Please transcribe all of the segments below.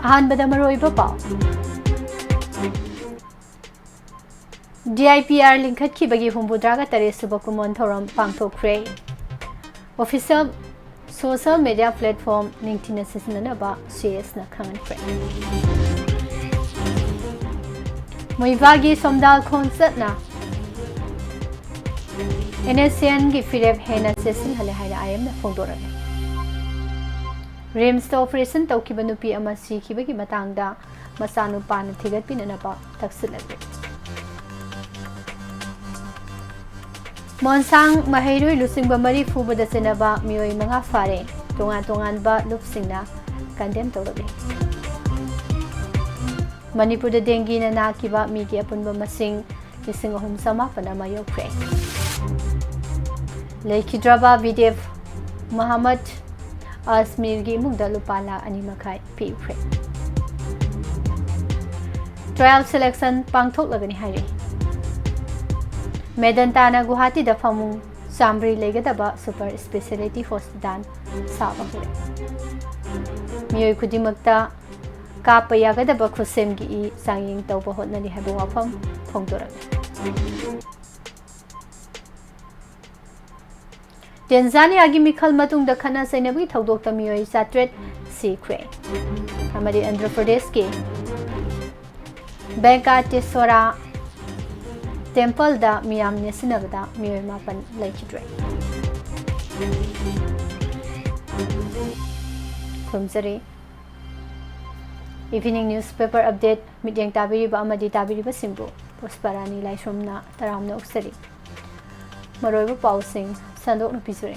अहानबदा मरोइबा पाव DIPR लिंखटखिबगी हुंबुद्रागा तरेसुबा कुमोन थौरम पांगथोखरे ऑफिशियल सोशल मीडिया प्लेटफॉर्म निंगथिना सिसननबा CS ना खंगनख्रे मुइबागी सोमदाल खोनसतना NSN की फिरेब हेना सेसिल हले हाइना IM ना फोंदोरगे रिम्स ऑपरेशन तौखिबा नुपी अमा सिखिबगी मतांगदा मसानु पान थिगतपिननबा तक्सिलगे मोनसांग महैरुई लुसिंगबा मरी फुबदा सेनबा मियोई मंगा फारे तोंगा तोंगानबा लुपसिंगना कंडेम तौरगे मणिपुर डेंगी ना नाकिबा मीगी अपुनबा मसिंग लिसिंग अहुम समापन अमा योख्रे लेखिद्रबा VDF मोहम्मद अजमीर की मुगदा लुपाला अनि मखाई पीख्रे ट्रायल सिलेक्शन पांगथोकलगनी हाइरे मेदंताना गुवाहाटी दफामुंग सामरी लेगदबा सुपर स्पेशलिटी हॉस्पिटल साबा हुए मियोय खुदिमक्ता काप यागदबा खुसेम की सांगिंग तौबा होतननि हाइबो वाफम फोंदोरगे टेंजानिया की मिखल मतुंग दखना सैनबी थौदोक्ता मियोय सात्रेट सीख्रे हमारे आंध्र प्रदेश के बेंकाटेश्वरा टेम्पल दा मियाम नेसिनबदा मियोय मापन लेखिद्रे खुमजरे इवनिंग न्यूज़पेपर अपडेट मिडियंग ताबिरिबा अमदी ताबिरिबा सिंबु पुष्परानी लाइसोमना तरामना उक्सरी मरोइबा पाउसिंग संदोक नुपिजुरे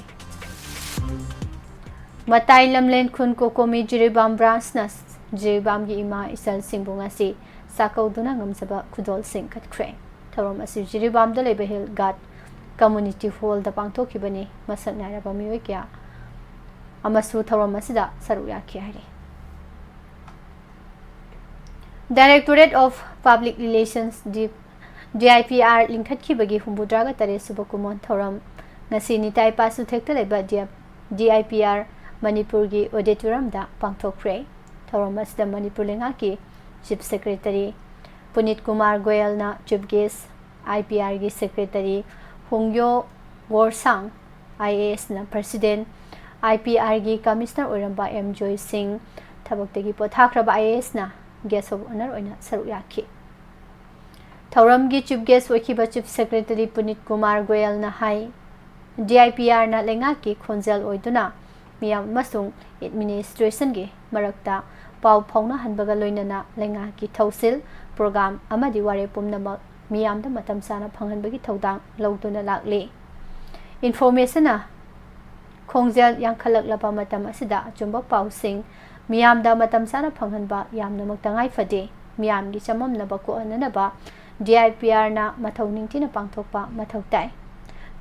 मताई लमलेन खुन कोकोमी जिरिबाम ब्रांचना जिरिबाम की इमा इसल सिंबुंगासी साकौदुना ngमजबा खुदोल सिंह खटख्रे थौरम असि जिरिबाम द लेबे हिल गाट कम्युनिटी हॉल द पांगथोखिबनी मसक नायरबा मियोय क्या अमसु थौरम असिदा सरुक याखि हाइरे directorate of public relations DIPR लिंखटखिबगी हुंबुद्रागा तरेसुबा कुमोन थौरम ngasi nitai pasu thekta leba DIPR Manipur gi auditorium da pangthokre thauram asda Manipur lenga ki chief secretary Punit Kumar Goyal na chief guest IPR gi secretary Hongyo Worsang IAS na president IPR gi commissioner oramba M Joy Singh thabaktagi pothakraba IAS na guest of honor oina saru yakhi thauram gi chief guest oikiba chief secretary Punit Kumar Goyal na hai DIPR na lenga ki khonjal oiduna miyam masung administration gi marakta pau phongna hanbaga loinana lenga ki thausil program amadi ware pumnama miyam da matam sana phanghanbagi thodang lawduna lakle information na khongjal yankhalak laba matam asida chumba pausing miyam da matam sana phanghanba yamna maktangai fade miyam gi chamam na ba ko anana ba DIPR na mathau ningtina pangthokpa mathau tai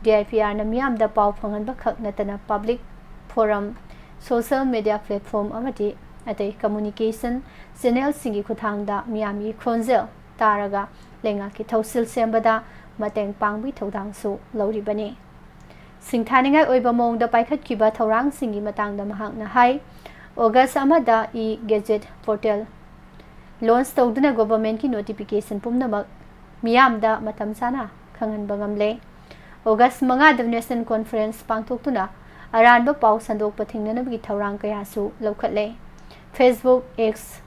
DIPR na miyam da pau phangan bakhak natana public forum social media platform amati atai communication channel singi khuthang da miyam gi khonjel taraga lenga ki thausil sembada mateng pangbi thodang su lori bani singthaningai oiba mong da paikhat kiba thorang singi matang da mahak na hai August amada gadget portal launch tawduna government ki notification pumna miyam da matam sana khangan bangamle August manga Nation Conference pangthoktuna aranba pau sandok pathingnanabgi thorang kaya su lokhatle Facebook X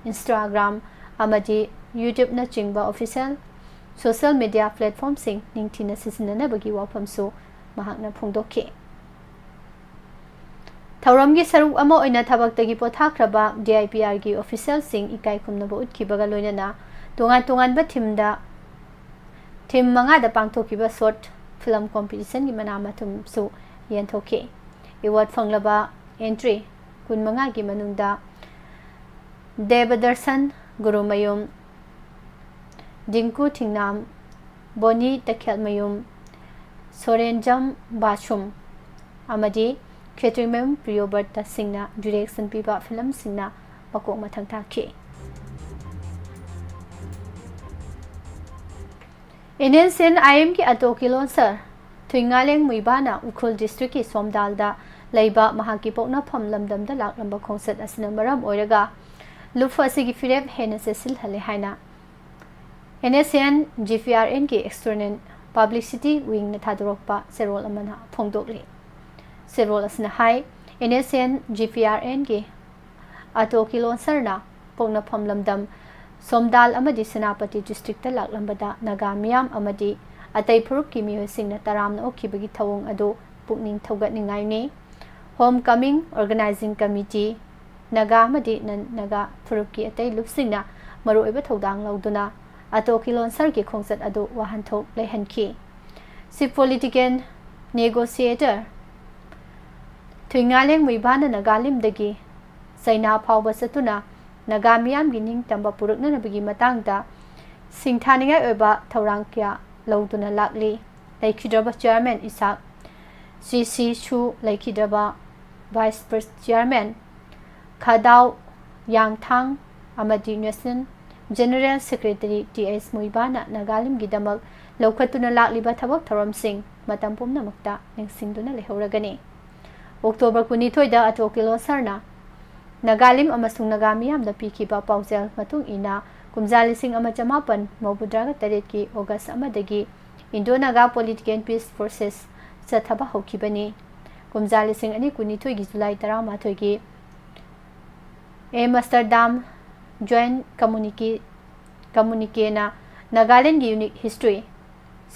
Instagram amadi YouTube na chingba official social media platform sing ningthina sisinanabagi wafam su mahakna phongdokhe thauram gi saruk ama oina thabaktagi pothakraba DIPR gi official sing ikai khumnaba utkibaga loinana tongan ba thim manga da pangthokiba short film competition gi manama thum su yenthoke award fanglaba entry kun manga gi manungda Devadarshan Gurumayum Dinku Thingnam Boni Takhelmayum Sorenjam Bachum amadi Khetrimem Priyoberta Singna direction piba film singna makok mathang thakhe NSN IM की अतोकिलोन sir थुंगालेंग मुइबाना उखुल district की सोमदाल दा लैबा महाकी पोकना फम लमदम दा लाकलंबा खोंसत असना मरम ओइरगा loop असिगी फिरेब हेन से सिलहले हाइना NSN GPRN की external publicity wing थादोरपा सेरोल अमना फोंदोकले सेरोल असना हाई NSN GPRN की अतो किलोसरना पोंगनफम लमदम सोमदाल अमदी सेनापति डिस्ट्रिक्ट लाकलंबदा नगा मियाम अमदी अतई फुरुक की मियोसिंगना तरामना ओखिबगी थवोंग अदो पुकनिंग थौगतनिंगाइने home coming organizing committee Naga अमदी नगा फुरुक की अतई लुपसिंगना मरुओइबा थौदांग लौदुना अतो किलोसर की खोंगसत अदो वाहनथोक लेहनखी सिप पॉलिटिकल नेगोशिएटर थुइंगालेंग मुइबाना नगालिमदगी सैना फावबा चतुना नगा मियाम गी निंगतंबा पुरुकननबगी मतंगदा सिंथानिंगाई ओइबा थौरांग क्या लौदुना लाकली लेखिद्रबा चेयरमैन इसाक CC Chu लेखिद्रबा वाइस चेयरमैन खादाव यांगथांग अमदी नेशनल जनरल सेक्रेटरी TS मुइबाना नगालिम गिदमक लौखतुना लाकलिबा थबक थरमसिंग मतम पुमनमक्ता निंगसिंगदुना लेहौरगनी अक्टोबर 22 दा अतो किलोसरना नगालिम अमसुंग नगा मियामदा पीखिबा पाउजेल मतुंग इना कुमजा लिसिंग अमा चमापन मौबुद्रागा तरेट की ऑगस्ट अमदगी Indo Naga political peace forces चथबा होखिबनी कुमजा लिसिंग अनि 22 गी जुलाई 13 की एम्स्टरडाम जॉइंट कम्युनिकेना नागालैंड की यूनिक हिस्ट्री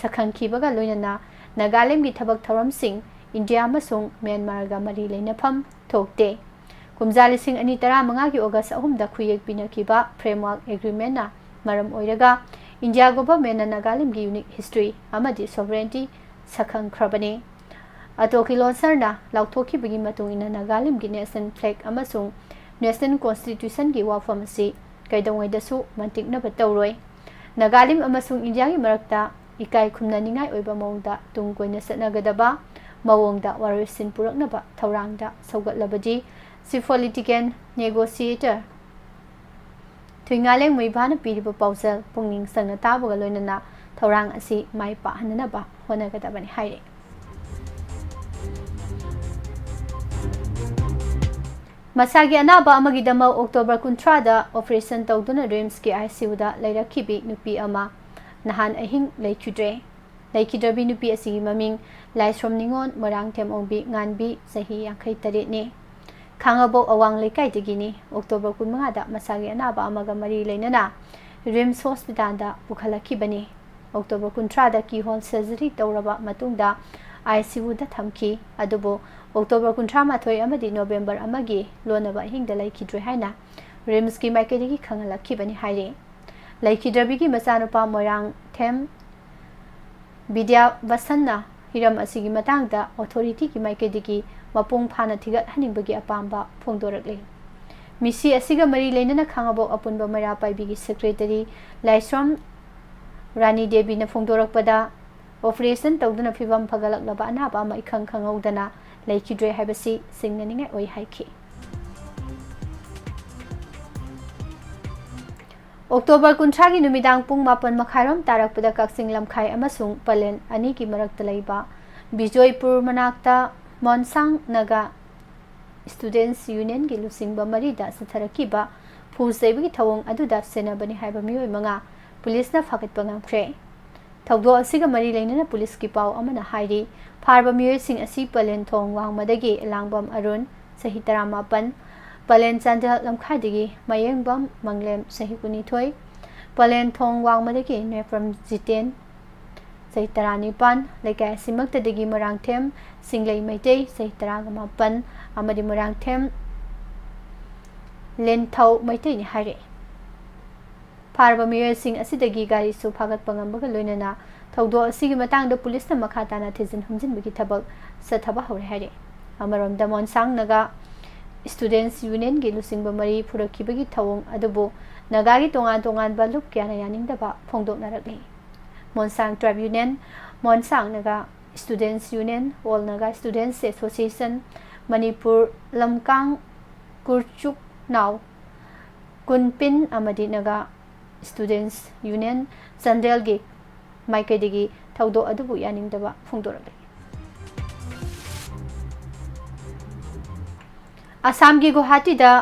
सखंखिबगा लोइनना नागालैंड की थबक थरमसिंग इंडिया मसुंग म्यांमारगा मरी लेनफम थोकते कुमजा लिसिंग अनि 15 की ऑगस्ट 3 दा खुयेक पिनखिबा फ्रेमवर्क एग्रीमेंटना मरम ओइरगा इंडिया गवर्नमेंट नागालैंड की यूनिक हिस्ट्री अमदी सोवरेनिटी सखंख्रबने अतो किलोसरना लाउथोखिबगी मतुंगिना नागालैंड की नेशनल फ्लैग अमसुंग नेशनल कॉन्स्टिट्यूशन की वाफम से कैदोंगैदसु मंतिकनब तौरोय नागालिम अमसुंग इंडिया की मरक्ता इकाई खुमनानिंगाई ओइबा मौंगदा तुंग कोइना सतनगदबा मवोंगदा वारिसिन पुरकनबा थौरांगदा सौगतलबदी सिफ पॉलिटिकल नेगोशिएटर थुइंगालेंग मुइबाना पीरिबा पाउजल पुंगिंग संगना ताबगा लोइनना थौरांग असी माइ पाहननबा होनगदबनि हाइरे मसागी अनाबा अमगिदमा अक्टोबर 13 दा ऑपरेशन तौदुना रिम्स की ICU दा लैरखिबी नुपी अमा नहान अहिंग लेखिद्रबी नुपी असिगी ममिंग लाइस्रोम निंगोन मोरांगथेम ओंबी गानबी सही 53 ने खांगबो अवांग लेकाइदगिनी अक्टोबर 15 दा मसागी अनाबा अमगा मरी लेनना रिम्स हॉस्पिटल दा पुखलखिबनी अक्टोबर 13 दा की होल सर्जरी तौरबा मतुंगदा ICU दा थमखी अदुबो अक्टोबर 13 अमदी नवंबर अमगी लोनबा हिंगदा लेखिद्रे हाइना रिम्स की माइकेदगी खंगलखिबनी हाइरे लेखिद्रबी की मचानुपा मोरांग थेम विद्या वसन्ना हिरम असिगी मतंगदा अथॉरिटी की माइकेदगी मपुंग फाना थिगत हनिंबगी अपांबा फोंदोरकले मिसी असिगा मरी लेनना खांगबो अपुनबा मरा पाइबिगी सेक्रेटरी लाइस्रोम रानी देवी ने फोंदोरकपदा ऑपरेशन तौदुना फिबम फगलकलबा अनाबा अमा इखंग खंगौदना लेखिद्रे हाइबसी सिंगननिंगे ओइ हाइखि अक्टोबर 13 की नुमिदांग पुंग 9 मखाइरोम तारकपदा कक्सिंग लमखाई अमसुंग पलेन अनि की मरक्ता लैबा बिजोयपुर मनाक्ता मोनसांग नगा स्टूडेंट्स यूनियन की लुसिंगबा मरीदा सथरकिबा फुसेबगी थवोंग अदुदा सेनाबनी हाइबा मियोय मंगा पुलिसना फागतपा ngamkhre थौदो असिगा मरी लेनना पुलिस की पाव अमना हाइरी फारबा मियोयसिंग असि पलेन थोंग वांगमदगी लांगबम अरुण सही 18 पलेन चांदल लमखाइदगी मयेंगबम मंगलेम सही 19 पलेन थोंग वांगमदगी नेफ्रम जितेन सही 19 लेकाय सिमक्तदगी मोरांगथेम सिंगलै मैतै सही 19 अमदी मोरांगथेम लेनथौ मैतै नि हाइरे फारबा मियोयसिंग असिदगी गारी सु फागतपा ngambaga loinana थौदो असिगी मतंगदा पुलिसना मखाताना थिजिन हमजिनबगी थबक सथबा हौरे हाइरे अमरोम दमोनसांग नगा स्टूडेंट्स यूनियन की लुसिंगबा मरी फुरखिबगी थवोंग अदुबो नगागी तोंगान तोंगान बा लुप क्याना यानिंगदबा फोंदोकनारकले Monsang tribe union Monsang Naga students union all Naga students association Manipur Lamkang कुरचुक नाव कुनपिन अमदी नगा स्टूडेंट्स यूनियन चंदेल गे माइकेदगी थौदो अदुबु यानिंगदबा फोंदोरकले असम की गुवाहाटी दा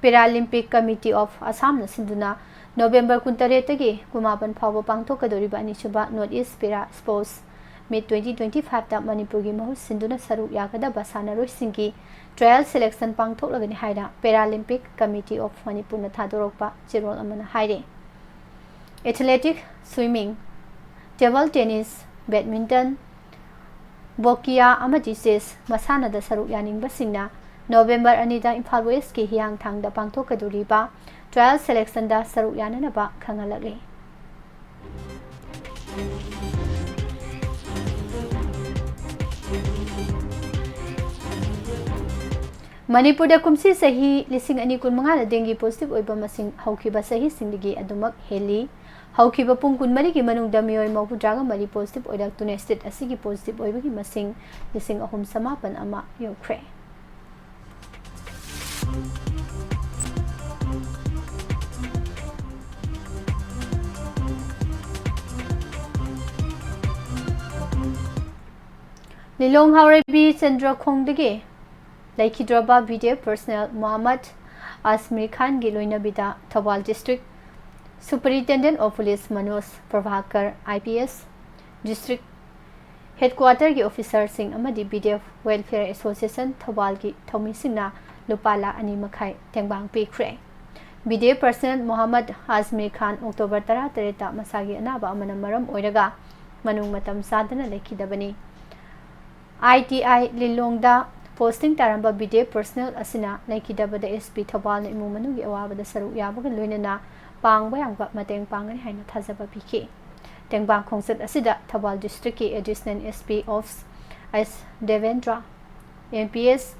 Paralympic Committee of Assam na sinduna November 18 tagi 19 fawba pangthokadoriba anisuba North East Para Sports Meet 2025 ta Manipur gi mahut sinduna saruk yakadaba sanaroi singki trial selection pangthoklagani haina Paralympic Committee of Manipur na thadorokpa chirol amana haire. Athletic, swimming, table tennis, badminton, bokia amadi chess masanada saruk yaningba singna November anida Imphal West ki hiyang thangda pangthokadoriba trial selection da saruk yananaba khangalakle. Manipur da kumsi sahi lising ani kun manga dengue positive oiba masing haukiba sahi singdigi adumak heli haukiba pung kun mari gi manung da mioi mawpu draga mari positive oidak tune state asigi positive oiba gi masing lising ahum samapan ama yokre. Lilong Haurebi Chandra Khongdagi Laikhidraba video personnel Muhammad Asmir Khan Giloina Bida Thawal District Superintendent of Police Manoj Prabhakar IPS District Headquarter gi officer sing amadi BDF Welfare Association Thawal gi Thomi Singna Lupala Ani Makhai Tengbang Pikre BDF personnel Muhammad Asmir Khan October 13 ta masagi anaba amana maram oiraga manung matam sadana lekhidabani ITI Lilongda posting taramba BDF personnel asina lekhidabada SP Thawal na imu manugi awabada saruk yabaga loinana pangba yangba mateng pangani haina thajaba piki tengbang khongsat asida Thawal district ki additional SP of S Devendra MPS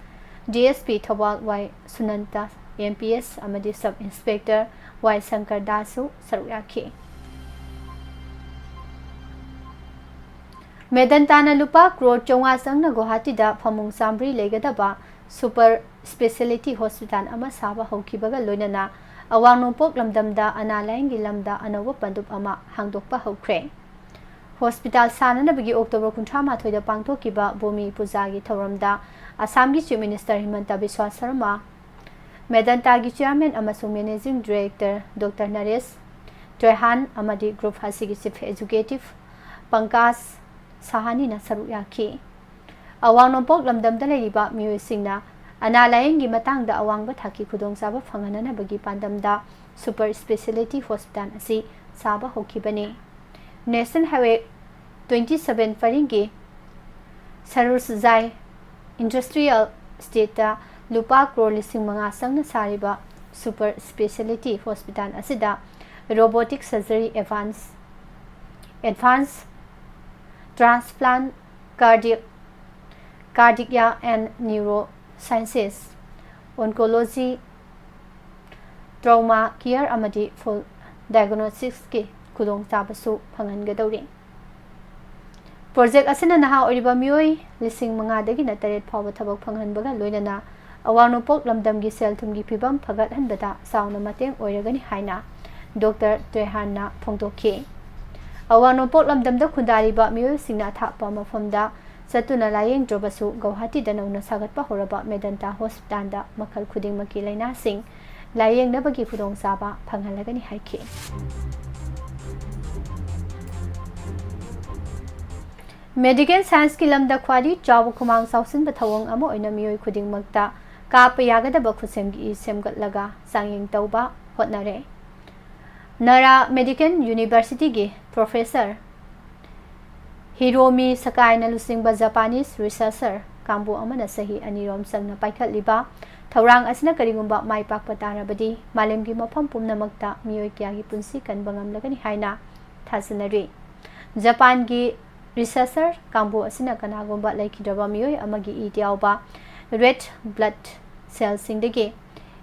DSP Thawal Y Sunanta MPS amadi sub inspector Y Shankar Dasu saruk yakhi Medantana lupa crore chonga sangna Guwahati da phamung sambri legadaba super specialty hospital ama saba haukibaga loinana awang nopok lamdamda analayang lamda anawa pandup ama hangdokpa haukre hospital sanana bagi October 13 da pangthokiba Bumi Pujagi Thoramda Assam gi Chief Minister Himanta Biswa Sarma Medanta gi chairman amasung managing director Dr Naresh Johan amadi group hasigi chief executive Pankaj Sahani na saruk yakhi awang nopok lamdamda leiriba mioi singna analayang gi matangda awang ba thaki khudong saba phangana na bagi pandamda super specialty hospital asi saba hokibani National Highway 27 faringi Sarusjai Industrial Estate ta lupa crore lising manga sangna sariba super specialty hospital asida robotic surgery advanced transplant cardiac and neurosciences oncology trauma care amadi full diagnostics ki khudong tabasu phangangadori project asina naha oriba mioi lising manga dagi na taret phawa thabak phanghanbaga loinana awanopok lamdam gi sel thum gi phibam phagat hanbada sauna mateng oiragani haina Dr Tehanna phongdokhi awanopok lamdamda khundariba mioi singna thapa mafamda satuna layeng drobasu Guwahati da nauna sagatpa horaba Medanta hospital da makhal khuding maki laina sing layeng nabagi khudong saba phanghalagani haiki Medical science ki lamda khwadi chawu khumang sausin ba thawong amo oina mioi khuding makta ka payagada ba khusem gi semgat laga sanging tauba hotnare Nara Medical University gi Professor Hiromi Sakai na lusingba Japanese researcher kambu amana sahi anirom sangna paikhat liba thawrang asina karigumba mai pakpa tarabadi malemgi mafam pumnamakta mioi kya gi punsi kan bangam lagani haina thasinari Japan gi researcher kambu asina kanagumba laikhidaba mioi amagi idiawba red blood cells singdagi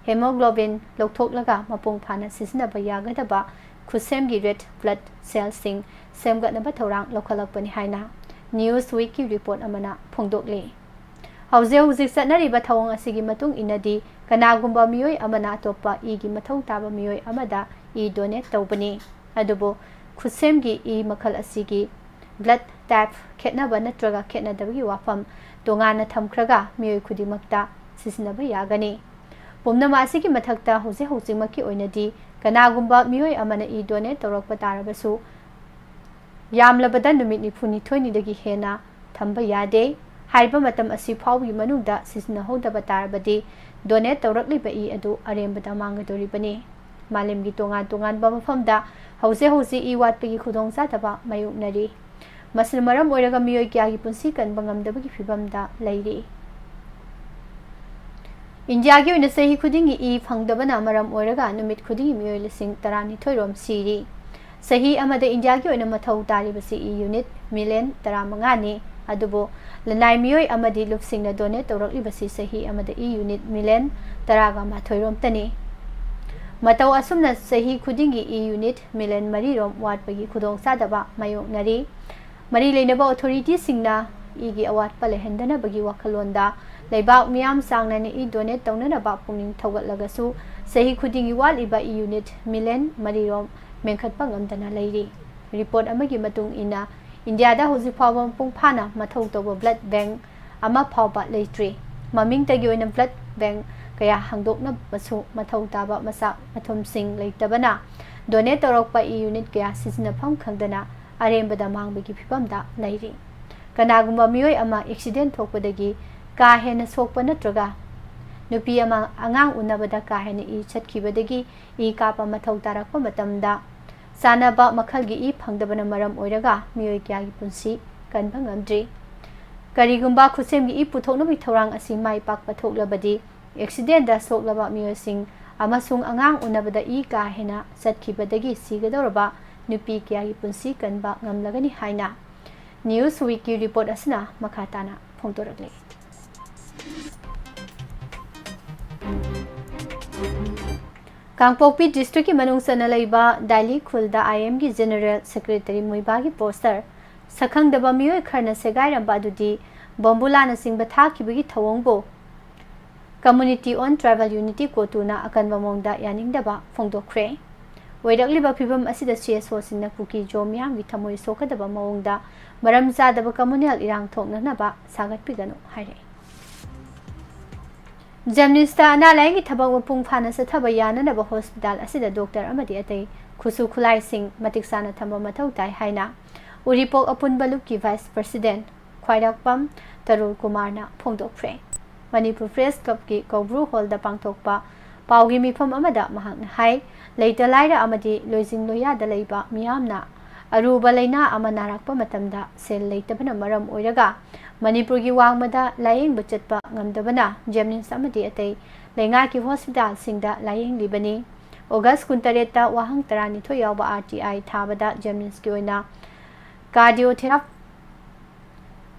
hemoglobin lokthok mapung phana sisinaba yagadaba khusem gi red blood cells sing semgatnaba thawrang lokhalakpani haina Newsweek ki report amana phongdokle hauzik satnariba thawong asigi matung inadi kanagumba mioi amana topa igi mathau taba mioi amada donate tawbani adubo khusem gi makhal asigi blood type khetnaba natraga khetnadabagi wafam tongana thamkhraga mioi khudimakta sisinaba yagani पुमनमा असिगी मथक्ता होजे होजिमकी ओइनदी कनागुंबा मियोय अमना इ donate तौरकपा तारबसु यामलबदा नुमित निफुनिथोइनिदगी हेना थंबा यादे हाइबा मतम असि फाउगी मनुंगदा सिजनहोदबा तारबदी donate तौरकलिबा इ अदु अरेमबदा मांगदोरिबनी मालेमगी तोंगान तोंगानबा मफमदा हौजे हौजे इ वाटपगी खुदोंचादबा मायोकनरी मसिन मरम ओइरगा मियोय क्यागी पुंसी कनबा ngamdabagi फिबमदा Larry India की ओइना सही खुदिंगी इ फंगदबना मरम ओइरगा नुमित खुदिंगी मियोय लिसिंग 12 रोम सीरी सही अमदे इंडिया की ओइना मथौ तारिबसी इ यूनिट मिलियन 15 नि अदुबो लनाय मियोय अमदि लुपसिंगना डोनेट तौरकलिबसी सही अमदे इ यूनिट मिलियन 12 रोम तनी मतौ असुमना सही खुदिंगी इ यूनिट मिलियन 3 रोम वाटपगी खुदोंचादबा मायोकनरी मरी लेनबा ऑथोरिटी सिंगना इगी अवाटपा लेहंदनबगी वखलोंदा लेबाक मियाम सांगनाने इ डोनेट तौननबा पुंगिंग थौगतलगसु सही खुदिंगी वालिबा इ यूनिट मिलियन 3 रोम मेंखतपा ngamdana लैरी रिपोर्ट अमगी मतुंग इना इंडियादा होजि फावम पुंगफाना मथौ तौबा ब्लड बैंक अमा फावबा लेट्री ममिंगतगी ओइना ब्लड बैंक कया हांगदोकना बसु मथौ ताबा मसा मथुमसिंग लेतबना डोनेट तौरकपा इ यूनिट कया सिजनफम खंगदना अरेमबदा मांगबगी फिबमदा लैरी कनागुंबा मियोय अमा एक्सीडेंट थोकपदगी का हेना सोकपा नत्रगा नुपी अमा अंगांग उनबदा का हेना इ छटखिबदगी इ कापा मथौ तारकपा मतमदा सानबा मखलगी इ फंगदबना मरम ओइरगा मियोय क्यागी पुंसी कनबा ngamdri करिगुंबा खुसेमगी इ पुथोकनबी थौरांग असि माइ पाकपा थोकलबदी एक्सीडेंट दा सोकलबा मियोयसिंग अमसुंग अंगांग उनबदा इ का हेना छटखिबदगी सिगदौरबा नुपी क्यागी पुंसी कनबा ngamlagani हाइना न्यूज वीक की रिपोर्ट असना मखाताना फोंदोरकले कांगपोकपी डिस्ट्रिक्ट की मनुंग सनलैबा दाइली खुलदा आईएम की जनरल सेक्रेटरी मुइबा की पोस्टर सखंगदबा मियोय खरना सेगाइरबा दुदी बम्बुलाना सिंगबा थाखिबगी थवंगबो कम्युनिटी ऑन ट्राइबल यूनिटी कोटुना अकनबा मोंगदा यानिंगदबा फोंदोखरे वैरकलिबा फिबम असिदा सीएसओ सिंगना कुकी जोमियाम की थमोय सोकदबा मोंगदा मरम जादबा कम्युनल इरांग थोकननबा सागतपिगनो हाइरे जमनिस्ता अनालाय की थबक मपुंग फाना सथबा याननबा हॉस्पिटल असिदा डॉक्टर अमदि अतै खुसु खुलाई सिंग मतिकसाना थंबा मथौ ताई हाइना उरिपोक अपुनबलुक की वाइस प्रेसिडेंट ख्वाइराकपम तरुल कुमारना फोंदोखरे मणिपुर प्रेस क्लब की कौब्रू हॉल पांथोकपा पाउगी मिफम अमदा महांगना हाई लेता लाइरा अमदि लोइजिंग लोयादा लैबा मियामना अरुबा लैना अमा नाराकपा मतमदा सेल लेतबना मरम ओइरगा मणिपुर की वांगमदा लायेंग बचतपा ngamdabana जेमनिस अमदि अतै लेंगा की हॉस्पिटल सिंगदा लायेंग लिबनी अगस्त 19 ता वाहंग 12 यावबा आरटीआई थाबदा जेमनिस की ओइना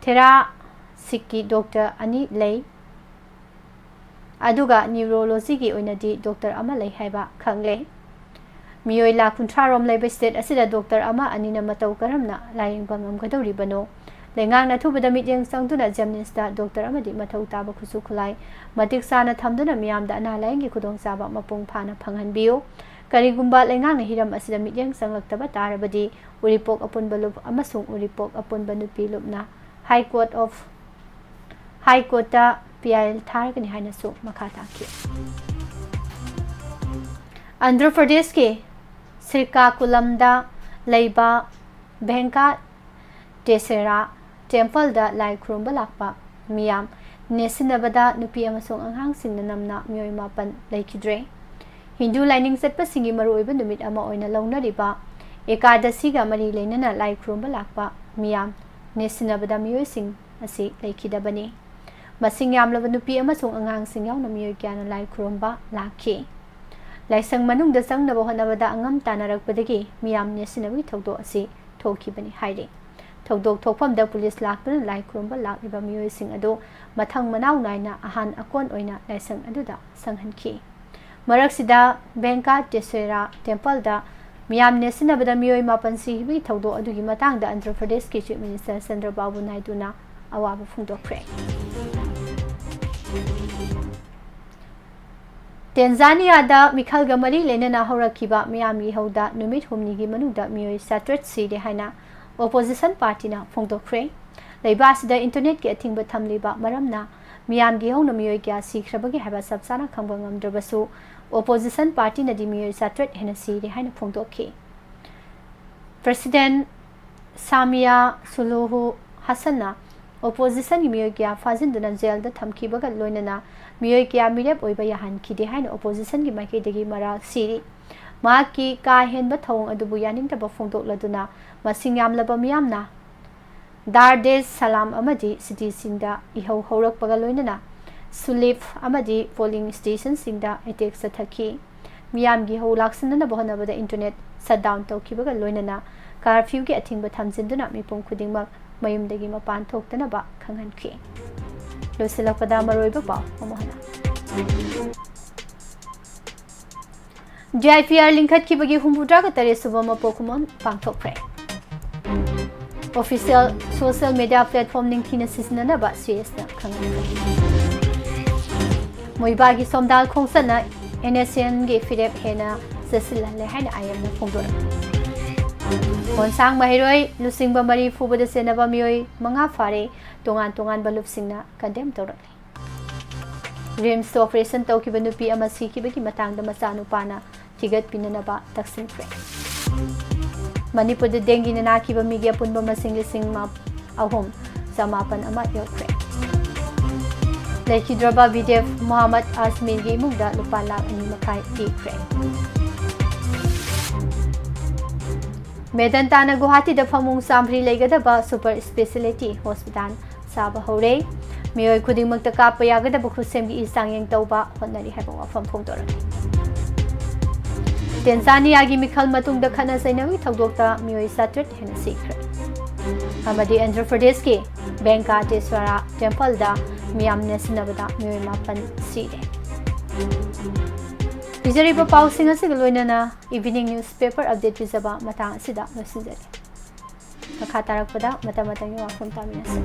थेरासिकी डॉक्टर अनि लै अदुगा न्यूरोलॉजी की ओइनादी डॉक्टर अमा लै हाइबा खंगले मियोय ला 50 रोम लेबे स्टेट असिदा डॉक्टर अमा अनिना मतौ करमना लायेंग ngamgadoribano लेंगांग नथुबदा मिजेंग संगदुना जेमनिस्ता डॉक्टर अमदि मथौ ताबा खुसु खुलाई मतिक साना थमदुना मियामदा अनालायंगी खुदोंचाबा मपुंग फाना फंगहनबियो करिगुंबा लेंगांग हिरम असिदा मिजेंग संगलक्तबा तारबदी उरिपोक अपुनबलुप अमसुंग उरिपोक अपुनबनुपी लुपना हाई कोर्टा पीआईएल थारगनी हाइनसु मखा ताकी आंध्र प्रदेश के श्रीकाकुलमदा लैबा भेंका टेसेरा टेम्पल दा लाई खुरुंबा लाकपा मियाम नेसिनबदा नुपी अमसुंग अंगांग सिंगना नमना मियोय मापन लैखिद्रे हिंदू लाइनिंग चटपा सिंगी मरुओइबा नुमित अमा ओइना लौनरिबा एकादशीगा मरी लेनना लाई खुरुंबा लाकपा मियाम नेसिनबदा मियोय सिंग असि लैखिदबनी मसिंग यामलबा नुपी अमसुंग अंगांग सिंग यावना मियोय क्याना लाई खुरुंबा लाखि लाइसंग मनुंगदा संगनबा होनबदा अंगम तानारकपदगी मियाम नेसिनबगी थौदो असि थोखिबनी हाइरे थौदोक थोफमदा पुलिस लाक्तुना लाई खुरुंबा लाक्लिबा मियोयसिंग अदो मथंग मनाव नायना अहान अकोन ओइना लाइसंग अदुदा संगहनखि मरकसिदा बेंका टेसेरा टेम्पल दा मियाम नेसिनबदा मियोय मापन सिहिबी थौदो अदुगी मतांगदा आंध्र प्रदेश की चीफ मिनिस्टर चंद्रबाबू नायडूना अवाबा फोंदोखरे टेंजानियादा मिखलगा मरी लेनना हौरखिबा मियामी हौदा नुमित हुमनिगी मनुदा मियोय साट्रेट सिदे हाइना ओपोजिशन पार्टी ना फोंदोखरे लेबासिदा इंटरनेट के अथिंग थमलिबा मरमना मियामगी हौना मियोय क्या सीख्रबगे हाबा सबसाना खंबा ngamdrabasu opposition party na di miyoy satret hena sire haina phongdokhi President Samia Suluhu Hassanna opposition miyoy kya fazinduna jail da thamkibaga loinana miyoy kya mirep oiba yahan khide haina opposition gi maike degi mara siri ma ki ka henba thong adubu yaning ta ba phongdokladuna masing yamlaba miyamna Dardes Salam amadi city singda ihau horak paga loinana Sulif amadi polling station singda attack sathaki miyam gi ho laksanna bohna bada internet shutdown tawkibaga loinana curfew gi athingba thamjinduna mipum khudingmak mayumdagi mapan thoktana ba khanghanki losilakpada maroiba ba amohana JIPR linkhat ki bagi humbudra ka tare subama pokumon pangthokre official social media platform linkina sisnana ba CS na khanghanki Moibagi somdal khongsana NSN ge firep hena sesilale haina ayam na phongdor Konsang mahiroi lusingba mari fubada senaba mioi manga fare tongan tongan balup singna condemn torale Rims operation tawkiba nupi ama sikibagi matangda masanu pana tigat pinana ba taksin fre Manipur de dengi na nakiba migya punba masing lising ma ahom samapan ama yokre Lekidraba Videf Muhammad Asmin gi mugda lupa lakh ani makai tikre Medantana Guwahati da phamung samri legadaba super specialty hospital saba hore miyoy khudingmak ta kapa yagadaba khusem gi isang yeng tawba honnari haba wafam phongdora Tanzania gi mikhal matung da khana sainawi thawdokta miyoy satret hena sikre amadi Andhra Pradesh ke Venkateswara temple da miyam nesinabada miyoy mapan sire Bijariba pausing asig loinana evening newspaper update rizaba matang asida losinjari makatarakpada matamatang wafam taminasa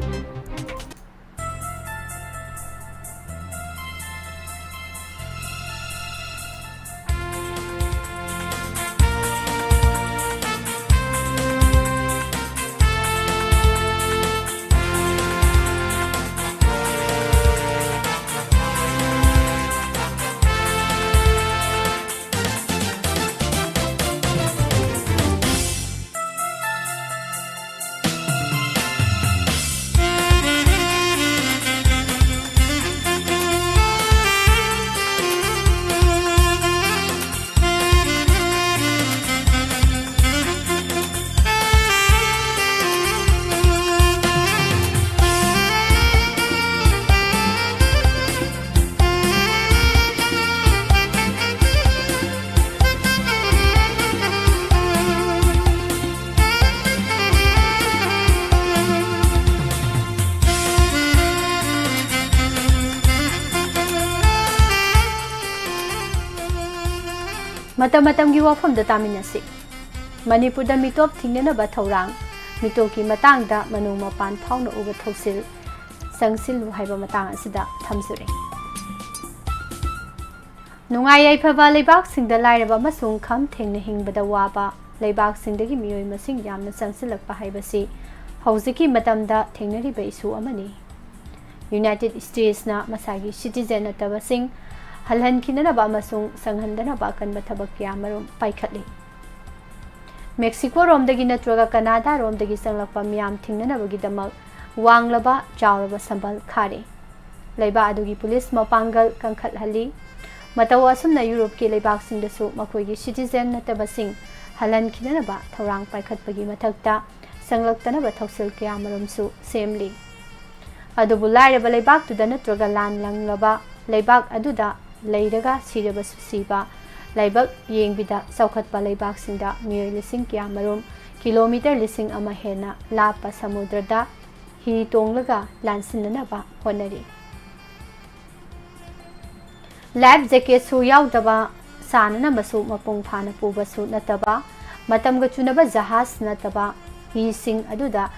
Matam gi wafam da taminasi Manipur da mitop thingnana ba thorang mitoki matang da manu mapan phawna uba thosil sangsil haiba matang asida thamsure Nungai yaifaba leibak singda lairaba masung kham thengna hingbada waba leibak singdagi miyoy masing yamna sangsilakpa haibasi hauziki matamda thengnari ba isu amani United States na masagi citizen ataba sing halhan kinana ba masung sanghandana ba kan bathabak kya marum paikhatli Mexico romdagi natraga Canada romdagi sanglakpa miyam thingnana bagi damak wanglaba chawraba sambal khare leiba adugi police mapangal kangkhat hali mataw asumna Europe ke leibak singdasu makoigi citizen nataba sing halan kinana ba thorang paikhatpagi mathakta sanglaktana ba thausil kya marum su semli adubu lairaba leibak tu da natraga lan langlaba leibak aduda Lairaga siraba siba laibak yengbida saukhatpa laibak singda miyoy lising kya marum kilometer lising ama hena lapa samudrada hi tonglaga lansinna ba honari lab jacket su yaudaba sanana masu mapung phana puba su nataba matamga chunaba jahas nataba hi sing aduda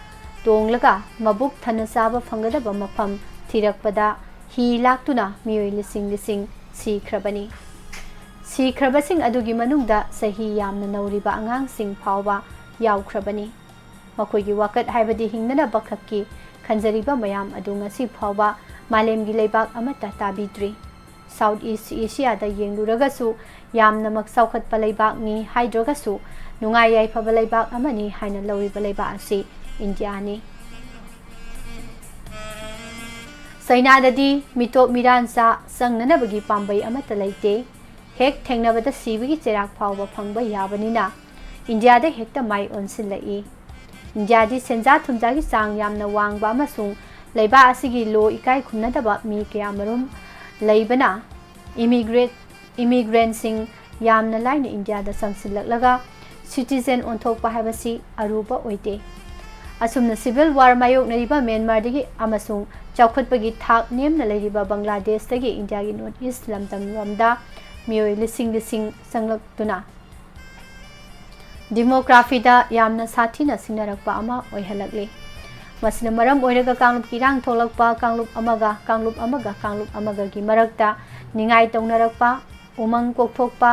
tonglaga mabuk thana saba phangadaba mafam thirakpada hi laktuna miyoy lising Sikrabani Sikrabasing adugi manungda sahi yamna nauriba angang sing phawba yaukrabani makoigi wakat haibadi hingnana bakhakki khanjariba mayam adu ngasi phawba मालेमगी लेबाक अमता ताबीद्री south east Asia दा येंगलुरगसु यामनमक साउखतपा लेबाकनी हाइद्रगसु नुंगाई याइफबा लेबाक अमनी हाइना लौरिबा लेबाक असि इंडियानी सैनाददी मिटोप मिरानसा संगननबगी पांबई अमता लेते हेक थेंगनबदा सीबगी चेराक फावबा फंगबा याबनिना India दे हेक्ता माई ओनसिलई India दी सेंजा थुमजागी चांग यामना वांगबा अमसुंग लेबा असिगी लो इकाई खुमनदबा मी कयामरुम लेबना इमिग्रेंट सिंग यामना लाइन इंडिया दा संगसिललगा सिटीजन ओंथोकपा हाबसी अरुबा ओइते असुमना सिविल वार मायोकनरिबा म्यांमार दगी अमसुंग चौखटपगी थाक नेमना लेरिबा बांग्लादेश दगी इंडिया गी नॉर्थ ईस्ट लमदम रमदा मियोय लिसिंग लिसिंग संगलक्तुना डेमोग्राफीदा यामना साथीना सिंगनरकपा अमा ओइहलकले मसिना मरम ओइरगा कांगलुप किरांग थोलकपा कांगलुप अमगा की मरकता निंगाई तौनरकपा उमंग कोकथोकपा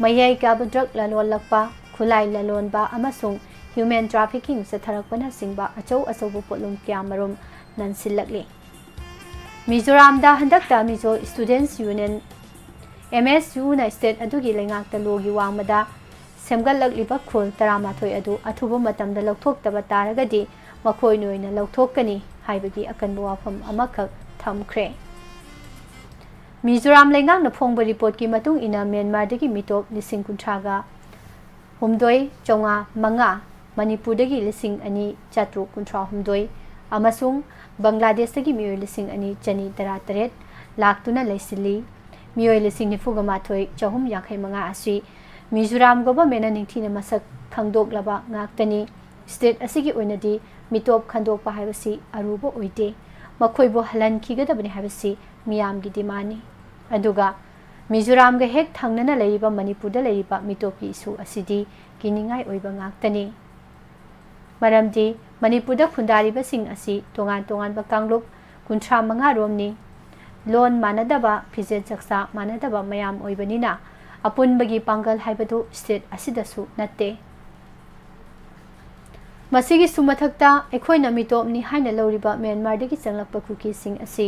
मयाई काबु ड्रग ललोलकपा खुलाई ललोनबा अमसुंग ह्यूमन ट्रैफिकिंग सथरकपना सिंगबा अचौ अचौबो पोलुम क्यामरुम ननसिलकले मिजोरामदा हंदकता मिजो स्टूडेंट्स यूनियन MSU ना स्टेट अदुगी लेंगाकता लोगी वांगमदा सेमगललकलिबा खुल 18 अदु अथुबा मतमदा लौथोक्तबा तारगदी मखोय नोइना लौथोक्कनी हाइबगी अकनबा वाफम अमखक थमख्रे मिजोराम लेंगाकना फोंगबा रिपोर्ट की मतुंग इना म्यांमार दगी मिटोप लिसिंग कुंथ्रागा हुमदोय चौंगा मंगा मणिपुर दगी लिसिंग अनि चात्रु कुंथ्रा हुमदोय अमसुंग बांग्लादेश दगी मियोय लिसिंग अनि चनी तरा तरेट लाक्तुना लेसिली मियोय लिसिंग निफुगा माथोय चहुम याखै मंगा असि मिजोराम गवर्नमेंट निंगथीना मसक खंगदोकलबा ngaktani स्टेट असिगी ओइनदी मिटोप खंदोकपा हाइबसी अरुबो ओइते मखोयबो हलन खिगदबनि हाइबसी मियामगी डिमानी अदुगा मिजोराम गा हेक थंगनना लेरिबा मणिपुरदा लेरिबा मिटोपी इशू असिदी किनिंगाई ओइबा ngaktani मरमदी मणिपुरदा खुंदारिबा सिंग असि तोंगान तोंगानबा कांगलुप 35 रोमनी लोन मानदबा फिजे चक्सा मानदबा मयाम ओइबनिना अपुनबगी पांगल हाइबदु स्टेट असिदसु नत्ते मसिगी सुमथक्ता एखोइना मिटोपनी हाइना लौरिबा म्यांमार दगी चंगलकपा कुकी सिंग असि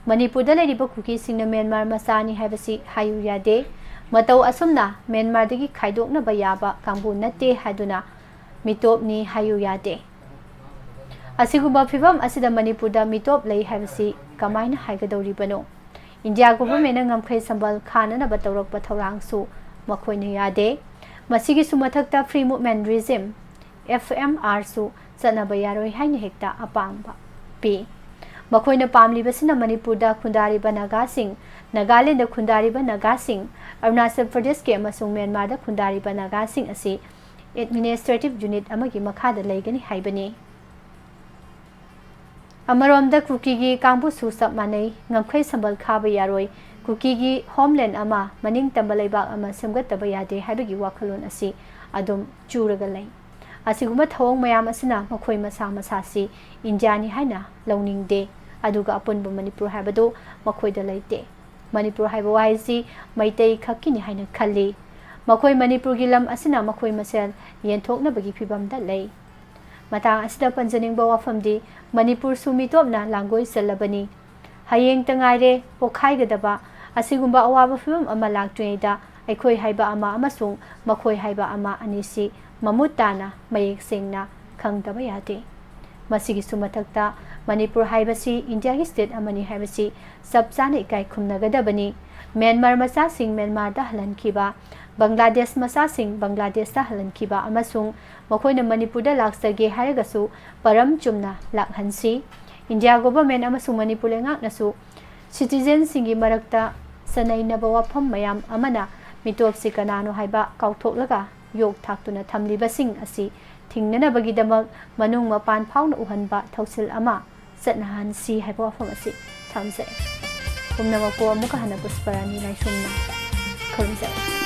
मणिपुरदा लेरिबा कुकी सिंगना म्यांमार मसानी हाइबसी हायु यादे मतौ असुमना म्यांमार दगी खाइदोकनबा याबा कांबु नत्ते हादुना मिटोपनी हायु यादे असिगुबा फिबम असिदा मणिपुरदा मिटोप लई हाइबसी कमाइना हाइगदौरिबनो इंडिया गवर्नमेंट ngमखै संबल खाननबा तौरकपा थौरांगसु मखोइना यादे मसिगी सुमथक्ता फ्री मूवमेंट रिजिम FMR सु चनबा यारोय हाइना हेक्ता अपांगबा पी मखोइना पामलिबसिना मणिपुरदा खुंदारिबा नागासिंग नागालैंड खुंदारिबा नागासिंग अरुणाचल प्रदेश के अमसुंग म्यांमारदा खुंदारिबा नागासिंग असि एडमिनिस्ट्रेटिव यूनिट अमगी मखादा लेगनी हाइबनी अमरोमदा कुकीगी कांबु सु सब मानै ngमखै संबल खाबा यारोय कुकीगी होमलैंड अमा मनिंग तंबलैबा अमा सेमगतबा यादे हाइबगी वाखलोन असि अदुम चूरगा लै असिगुमा थवंग मयाम असना मखोय मसा मसासी इंडियानी हाइना लौनिंगदे अदुगा अपुनबा मणिपुर हाइबदो मखोयदा लैते मणिपुर हाइबा वाइसी मैतै खक्किनी हाइना खल्ली मखोय मणिपुरगी लम असना मखोय मसेल येनथोकनबगी फिबमदा लै मतंग असिदा पंजनिंगबा वाफमदी मणिपुर सुमिटोपना लांगोय सलबनी हयेंग तंगाइरे पोखाइगदबा असिगुम्बा अवाबा फिबम अमा लाक्ट्रेदा अखोय हाइबा अमा अमसुंग मखोय हाइबा अमा अनिसी ममुताना मयेक सेंगना खंगदबा यादे मसिगी सुमथक्ता मणिपुर हाइबसी इंडिया की स्टेट अमनी हाइबसी सबचाना इकाई खुमनगदबनी म्यांमार मसासिंग म्यांमारदा हलनखिबा बांग्लादेश मसासिंग बांग्लादेशदा हलनखिबा अमसुंग मखोयना मणिपुरदा लाक्सगे हारगसु परम Chumna लाखहनसी India government अमसुंग Manipur लेंगाकनसु citizen सिंगी मरक्ता सनैनबा वाफम मयाम अमना मिटोपसि कनानो हाइबा काउथोकलगा योग थाक्तुना थमलिबसिंग असि थिंगननबगिदमक मनुंग मपान फाउना उहनबा थौसिल अमा चटनहानसी हाइबा वाफम असि थमसे पुमनमको अमुका हना Pushparani लाइसुमना खुरुमसे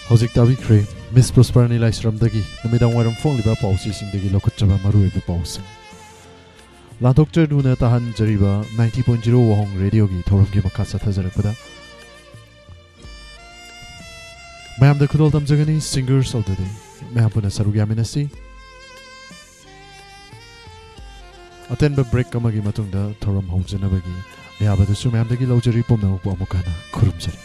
Hojik tabikre Miss Prosperity Laisramdagi namidang waram fongliba pausisingdagi lokotchaba maruiba pausing. Lanthokcher duna tahan jariba 90.0 Wahong Radio gi thoramgi makasa thajarakpada. Mayam da khudol tamjagani singers of the day. Mayam puna sarugyaminasi. Atenba break kamagi matungda thoram haujanabagi. Mayabadasu mayam dagi laujari pomnamupu amukana khurumjari.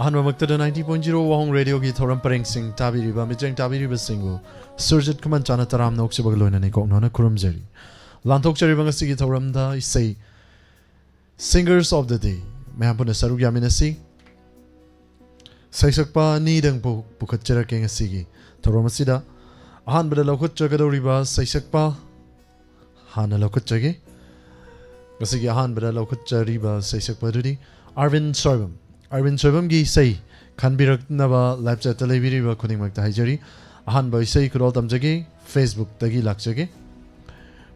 Ahan mamaktada 90.0 Wahong Radio gi thoram pareng sing tabiriba mijeng tabiriba singu surjit kaman chana taram nok sibag loina ne kok nona kurum jari lantok chari bang sigi thoram da isai singers of the day mahapuna sarug yaminasi saisakpa ni dang pukat chara keng sigi thoram sida ahan bada lokot chagadoriba saisakpa hana lokot chage gasigi ahan bada lokot chariba saisakpa dudi Arvin Soibam gi say Kanbirak Nava Live Chat Televiri Kuning Magta Hajari Ahan Boy say Kurol Tamjagi Facebook Tagi Lakjagi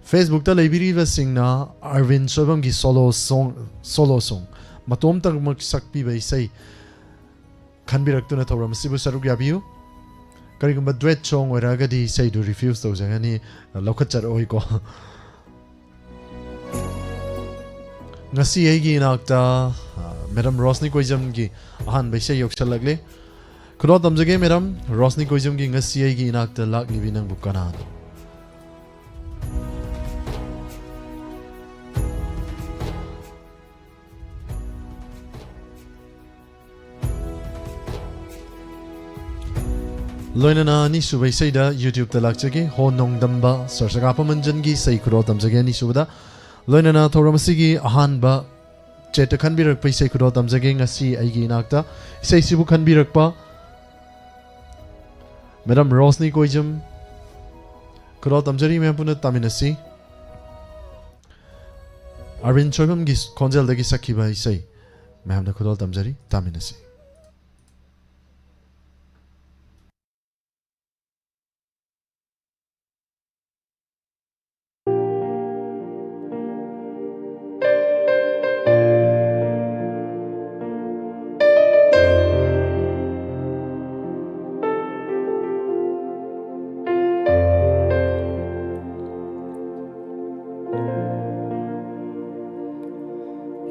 Facebook Televiri Singna Arvin Soibam gi solo song Matom Tag Maksakpi by say Kanbirak Tuna Toram Sibu Saruk Yabiu Karigamba duet song where Agadi say to refuse those and any Lokachar Oiko Nasi Egi Nakta Madam Rosni Koizam gi ahan baisya yoksal lagle Kulo tamjage madam Rosni Koizam gi ngasi gi inakta lak ni binang bukana लोइनना नि सुबै सैदा YouTube ता लाक्चगे होनोंग दम्बा सरसगा पमंजन गी सै खुरो तमजगे नि सुबदा लोइनना थोरमसिगी अहानबा चेट खनबिरक पैसै खुरो तमजगे ngasi आइगी नाकता सै सिबु खनबिरकपा madam रोशनी कोइजम खुरो तमजरी मैं पुन तामिनसी अरविंद चोइबम गी खोंजल दगी सखिबा सै मैम ना खुरो तमजरी तामिनसी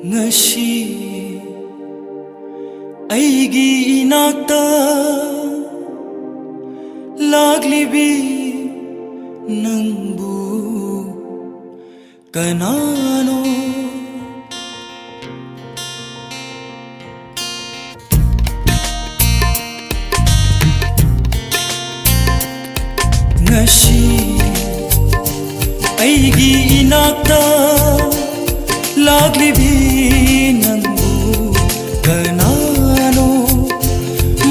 ngasi aigi inakta laglibi nangbu kanano ngasi aigi inakta लाग्लिबी नंगू कनानो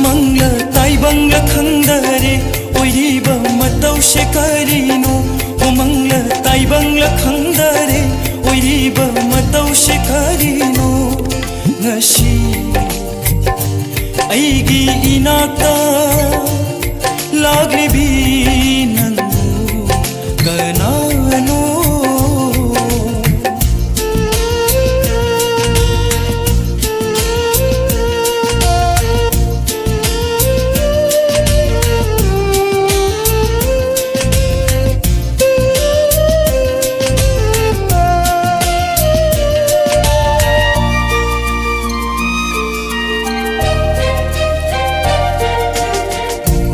Mangal ताइबंग खंदरे ओइरीब मतौ शेकरिनो O Mangal ताइबंग खंदरे ओइरीब मतौ शेकरिनो ngasi aigi inakta laglibi nangू कनानो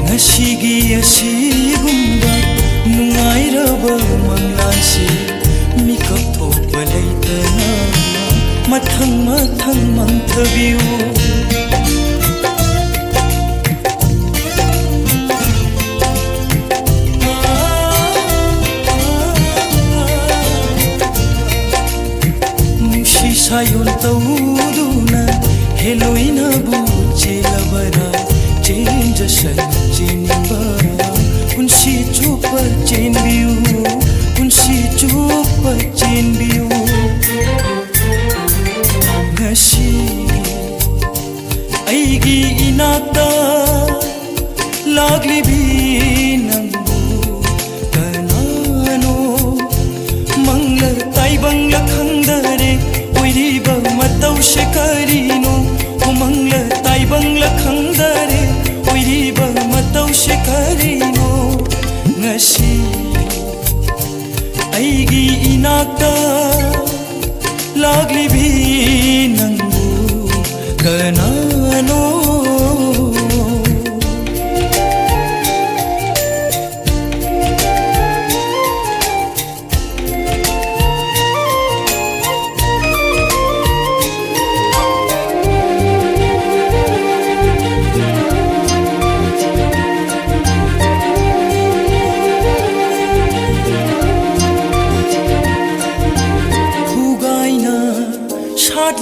ngashigi asigumba nungairaba manglansi mikap thokpa leitana mathang mathang mangthabiu nushi sayon tauduna heloina bu chelabara change shan chinba unsi chupa chain view unsi chupa chain view ngasi aigi inakta laglibi nangbu kanano mangla taibangla khangdare oiriba matau shekarino o mangla taibangla khangdare oiriba matau shekarino ngasi aigi inakta laglibi nangbu kanano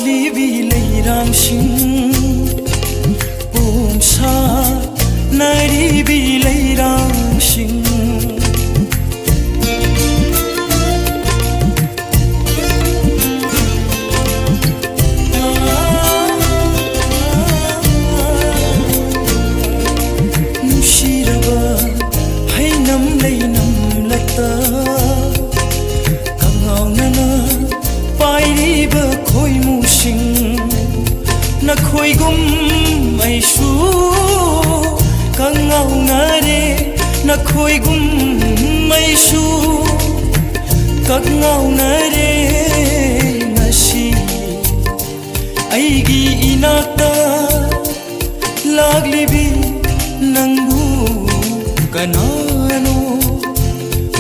libi leiram sing pomsa nari bi leiram sing nushiraba hainam leinam lata kangau nana pairiba khoi musing na khoi gum mai shu kangau ngare na khoi gum mai shu kangau ngare ngasi aigi inakta laglibi nangbu kanano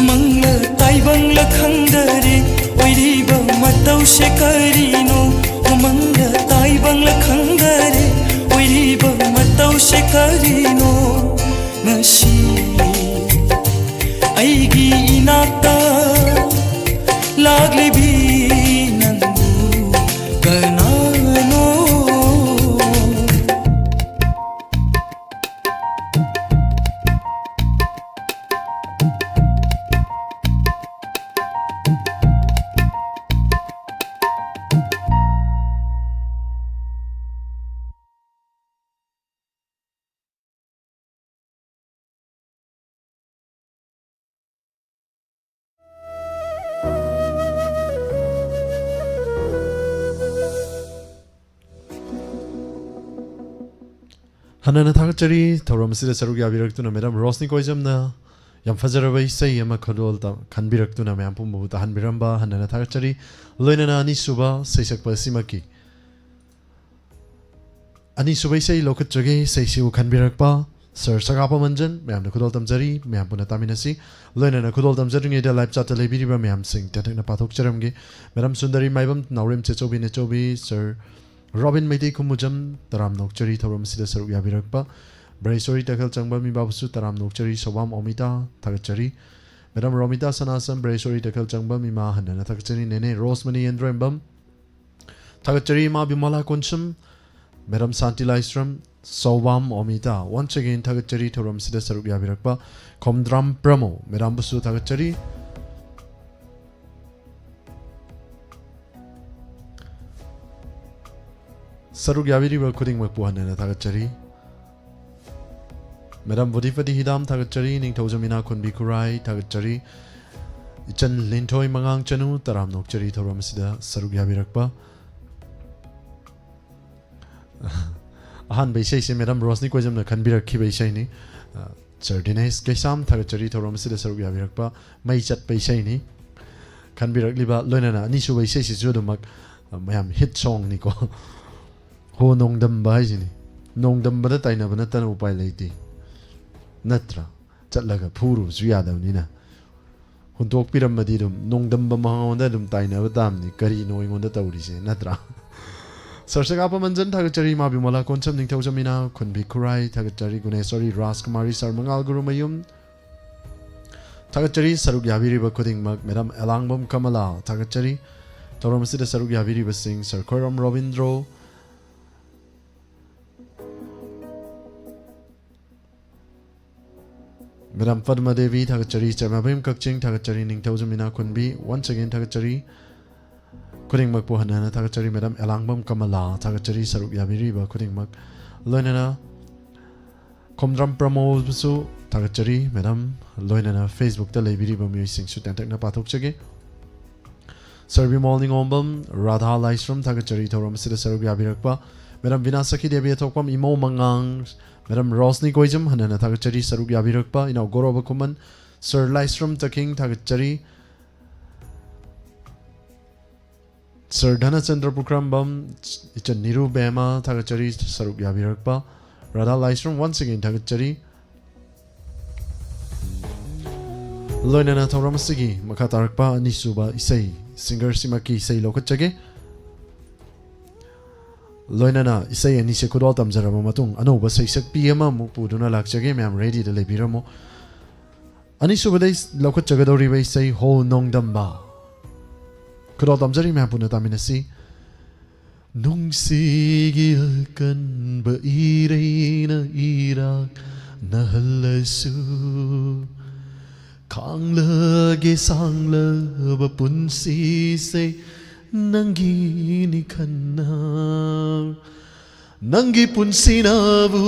mangla taibangla khangdare oiriba matau shekarino o mangla taibangla khangdare oiriba matau shekarino ngasi Hanana Takachari, Toramsida Sarugabirakuna, Madame Rosni Koizamna, Yamfazarabai say Yamakadol, Kanbiraktuna, Mampumbu, Hanbiramba, Hanana Takachari, Loinana Anisuba, Saisak Pasimaki. Anisuba say Lokachage, say Siu Kanbirakpa, Sir Sakapa Manjan, Mam the Kudol Tamzari, Mampuna Taminasi, Loinana Kudol Tamzari, the Life Chata Labiriba, Mam sing, Tatana Patok Cheramgi, Madame Sundari Maibam, Naurim Chechobi Nechobi, Sir. Robin Maiti Kumujam, Taram Nokchari, Toram Sida Saru Yabirakpa, Braisori Takal Changba Mibabusu, Taram Nokchari, Sobam Omita, Takachari, Madame Romita Sanasam, Braisori Takal Changba Mima, Hanana Takachari, Nene, Rosemary and Rembam, Takachari Ma Bimala Kunsham, Madame Santi Lystrom, Sobam Omita, once again Takachari, Toram Sida Saru Yabirakpa, Komdram Pramo, Madame Busu Takachari. Saruk Yaviri were cutting Mapuan and Takachari. Madame Vodifati Hidam Takachari, Ning Tozamina Kunbikurai, Takachari, Ichan Lintoi Mangang Chanu, Taram Nokchari, Toramsida, Saruk Yavirakpa. Ahan Baishay, Madame Rosni Quazam, Kanbira Kibaishani, Sardines, Kesam, Takachari, Toramsida, Saruk Yavirakpa, Maichat Baishani, Kanbira Liba, Lonana, Nishu Baishay, Judumak, Mayam hit song Nico. Ho Nongdam Bajini, Nongdam Badatina Banatan Upailati Natra, Chatlaga Puru, Zuyadam Nina. Who talk Pyramadidum, Nongdam Bamahondadum Tina Damni, Kari knowing on the Tauris, Natra. Sarsagapa Manjan Takachari Mabimala Consuming Tozamina, Kunbi Kurai, Takachari Gunesori, Raskamari Sarmangal Gurumayum Takachari, Sarugaviri Bakuting Mak, Madame Elangbum Kamala, Takachari, Toramasida Sarugaviri Basing, Sir Koram Robindro. Madame Padma Devi, Takachari, Chamabim Kakching, Takachari, Ning Tozamina Kunbi, once again Takachari, Kuring Mak Puhanana, Takachari, Madame Elangbam Kamala, Takachari, Saruk Yabiriba, Kuring Mak, Loinana, Komdram Pramosu, Takachari, Madame, Loinana, Facebook, the Labiriba Musing, Sutantakna Patok Chage, Serbi Morning Ombam, Radha Lystrom, Takachari, Toram Sida Saruk Yabirakpa, Madame Vinasaki Devi Tokam, Imo Mangang, Madame Rosni Koizam, Hanana Takachari, Saruk Yabirakpa, in Goroba Kuman, Sir Lystrom Taking, Takachari, Sir Dhanachandra Pukrambam, Icha Niru Bema, Takachari, Saruk Yabirakpa, Radha Lystrom, once again Takachari, Loinana Toramasigi, Makatarkpa, Nisuba, Isai, Singer Simaki, Isai Lokachage. Loinana, Isay and Nisekudol Tamzaramatung, Anoba say Sakpiama, Mupuduna Lakchage, I'm ready to Lebiramo. Anisubades, Lokachagadori say, Ho Nong Damba. Kudol Tamzari Mapunataminasi Nung Sigilkan, Ba Irena Irak, Nahalasu Kangla Gesangla, Bapunsi say. Nangini kana Nangi punsinavu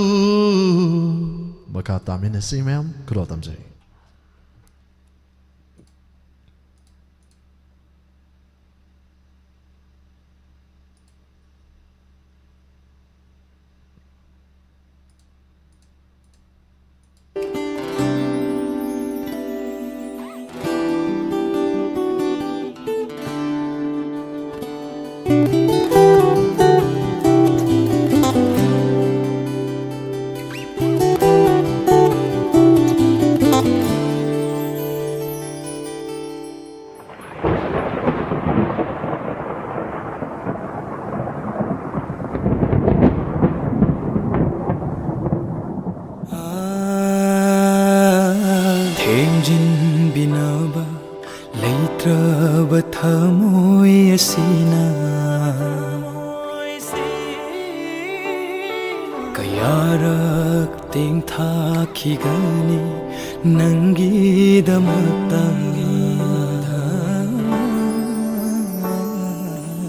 Makata minasi ma'am Kulotam jay Kayarak ting thakigani nangi damakta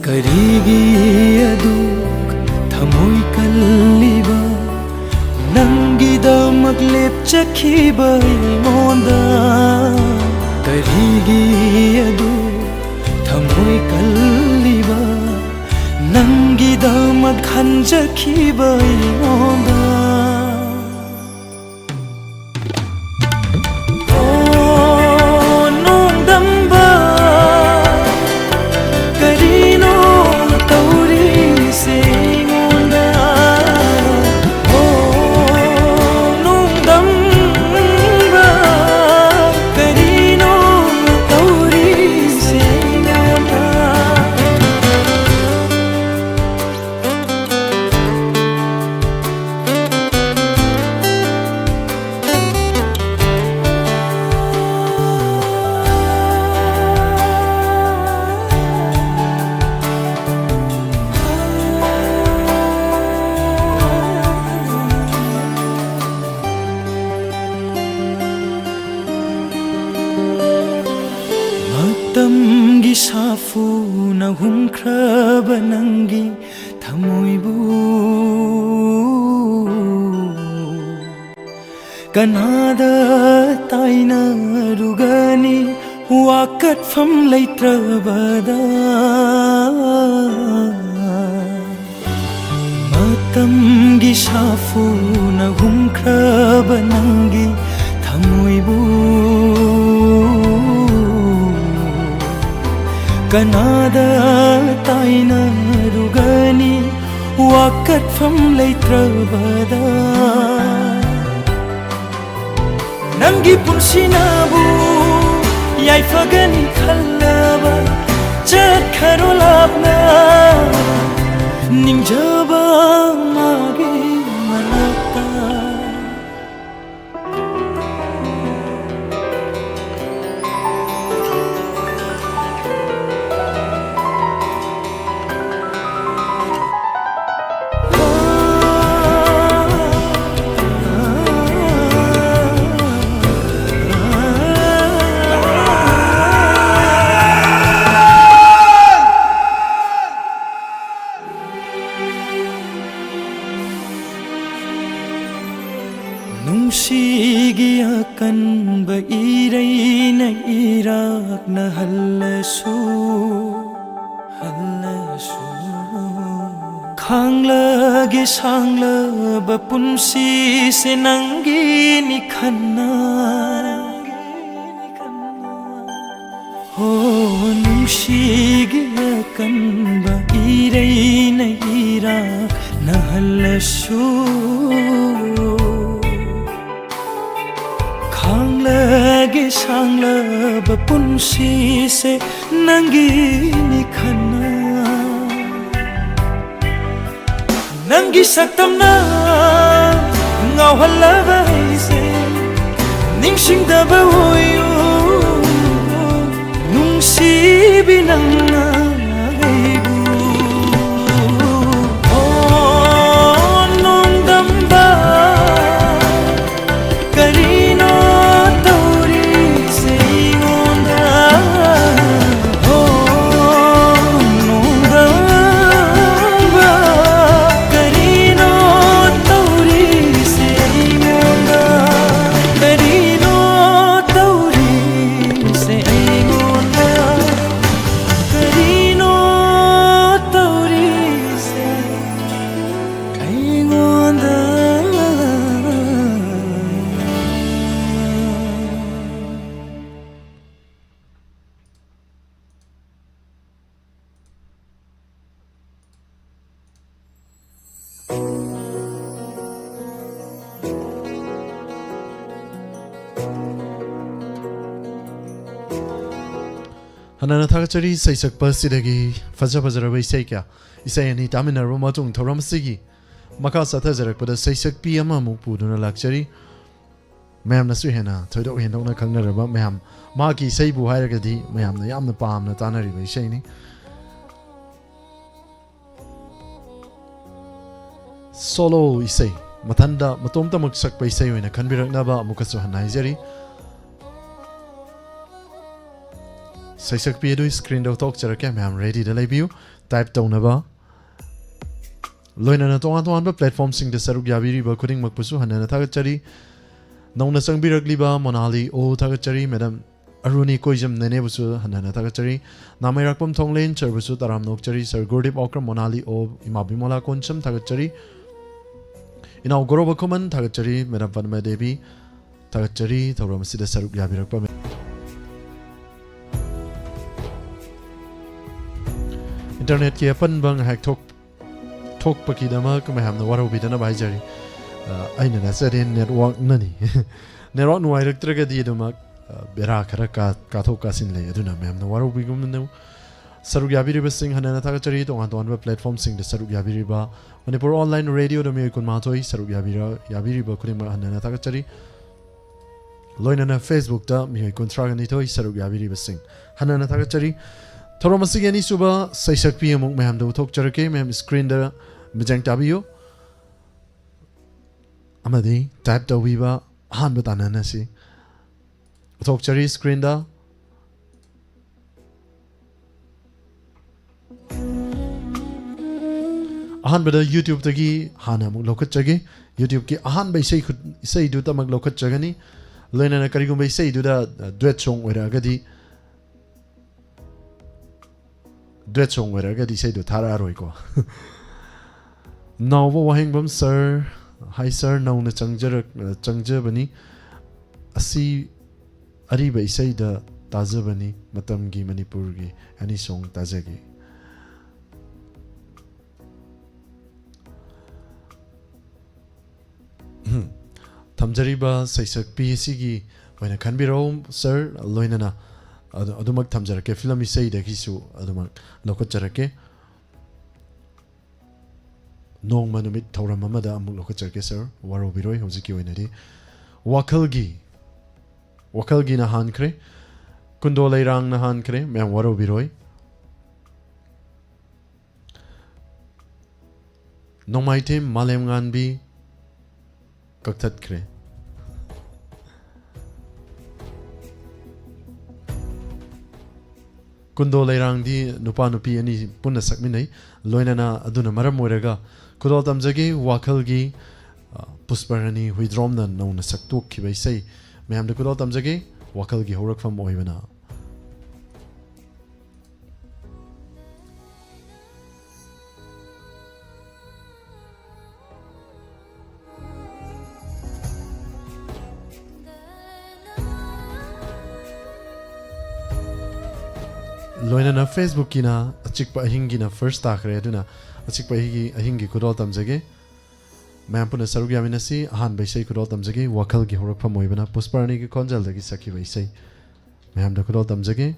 Karigi aduk thamoy kalliba nangi damak lep chakhiba imonda Karigi aduk thamoy kalliba Nangi damat khanja khibai onda safu na humkraba nangi thamoibu kanada taina rugani wakat fam leitrabada matamgi safu na humkraba nangi thamoibu kanada taina rugani wakat fam leitrabada nangi punsinabu yai fagani khallaba chat kharolapna ningjaba mage manata nungshigi akan ba irai na irak na halasu khanglage sangla ba punsi se nangi ni khanna ho nungshigi akan ba irai na irak na halasu lagi sangla bapunsi se nangi ni khana nangi saktam na ngau halava se ningsing da ba oyu nung si binang na gaibu oh nung damba karino Hanana thakachari saisak pasidagi faja fajara isai kya isai ani tamina romatung thoram sigi maka satha jarak pada saisak pi ama mu puduna lakchari mayam na su hena thoidok hendok na khangna raba mayam ma ki sai bu hairagadi mayam na yamna pamna tanari ba isai ni solo isai matanda matomta maksak pa isai wena khanbirakna ba mukasu hanaijari saisak pi du screen do talk charake mayam ready da lebiu type taunaba loina na tongan ba platform sing de saruk yabiri ba khuding makpusu hanana thagachari nauna sangbirakli ba monali o thagachari madam aruni koijam nene busu hanana thagachari namai rakpam thonglen charbusu taram nokchari sir gordip okram monali o imabimola koncham thagachari inau goroba kuman thagachari madam panma devi thagachari thoram sida saruk yabirakpa internet ki apan bang hack thok paki dama ka maham na waro bidana bai jari aina na sare network nani network no ai raktra di dama bera khara ka thok ka sin le aduna maham na waro bigum no saruk yabiri ba sing hanana tha chari tonga ton ba platform sing de saruk yabiri ba manipur online radio de me kun ma thoi saruk yabiri ba khuri ma hanana tha chari loina na facebook ta mi kun thra ni thoi saruk yabiri ba sing hanana tha chari Thoromasi gani suba saisak pi amuk maham do thok charake maham screen da mijang tabiyo amadi type da wiba han batana na si thok chari screen da ahan bada YouTube tagi hana muk lokat chage YouTube ki ahan bai sei du tamak lokat chagani loina na karigum bai sei du da duet song wera gadi sei du thara roi ko now waheng bam sir hi sir now na changja bani asi ari bai sei da taja bani matam gi manipur gi ani song taja gi thamjariba saisak psc gi waina khanbiro sir loina na adumak thamjarake film isai da kisu adumak lokat charake nong manumit thauram amada amuk lokat charake sir waro biroi hojiki oinari wakalgi na hankre kundo leirang na hankre mem waro biroi nongmaite malem ngan bi kaktat kre kundo leirang di nupa nupi ani punna sakminai loina na aduna maram moiraga kudol tamjagi wakalgi pusparani huidrom na nona saktuk khibai sei mem de kudol tamjagi wakalgi horakfam oibana loina na Facebook kina achikpa ahingi na first takre aduna achikpa ahingi kudol tamjage ma'am पुनः Serug यामिनसी Ahaan बैसै कुदोल तमजगे वखल गी होरकफम ओइबना पुष्पारणी की कोंजल दगी सखी बैसै ma'am द कुदोल तमजगे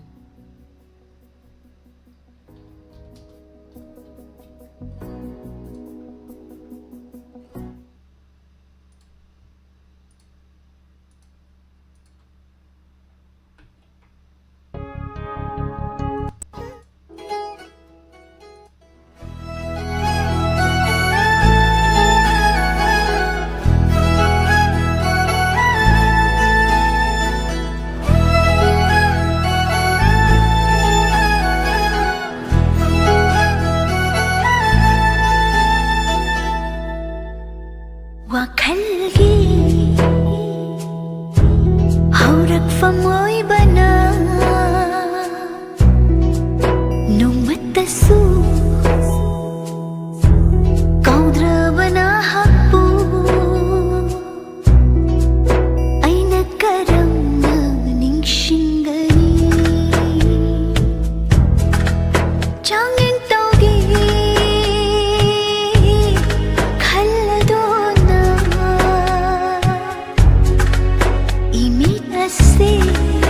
see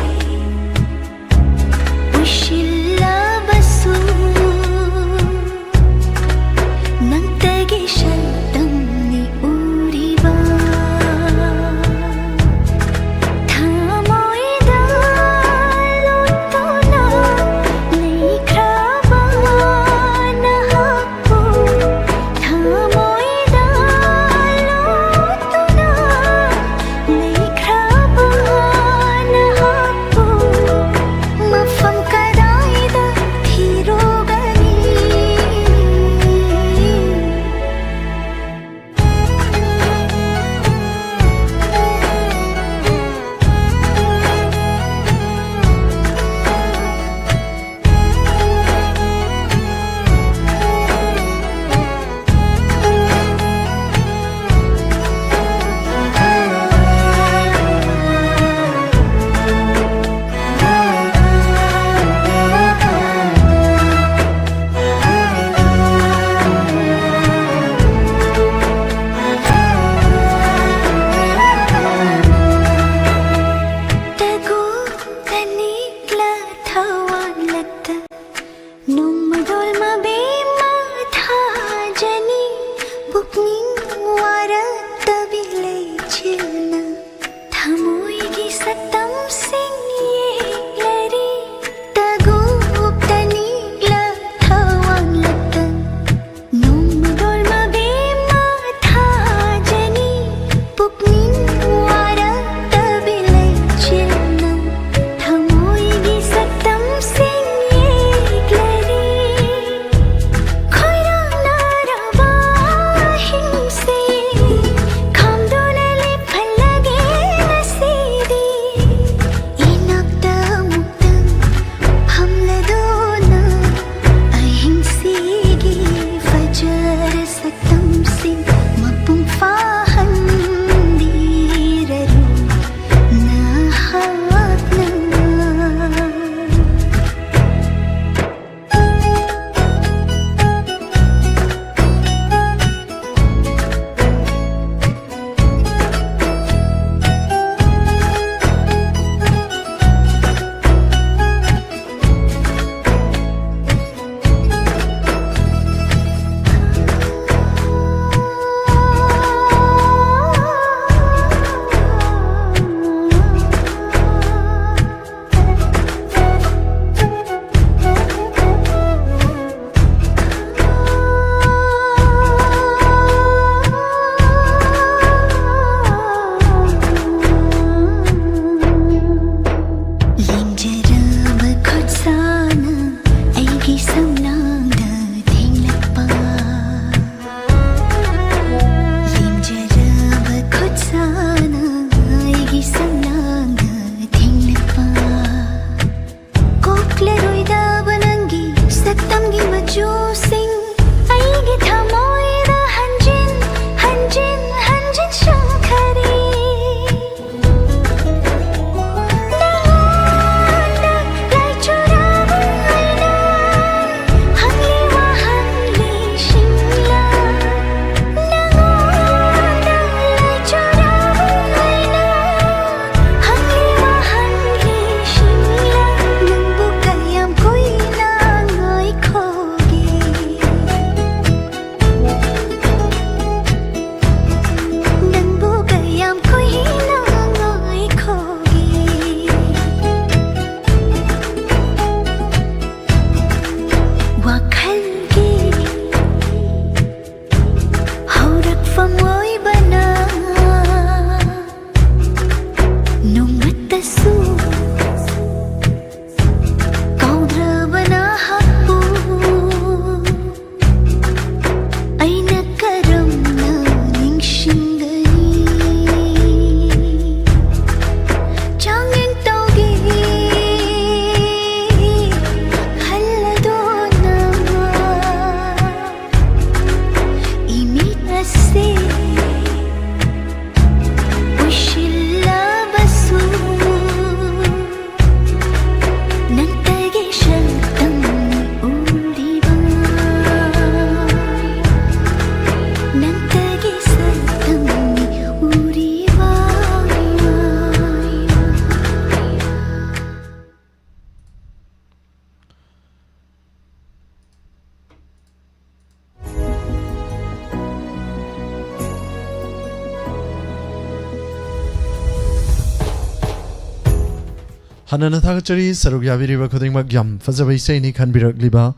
Hanana Thagachari, Sarugyavi River Kodingmak Yam, Fazaway Saini Kanbirak Liba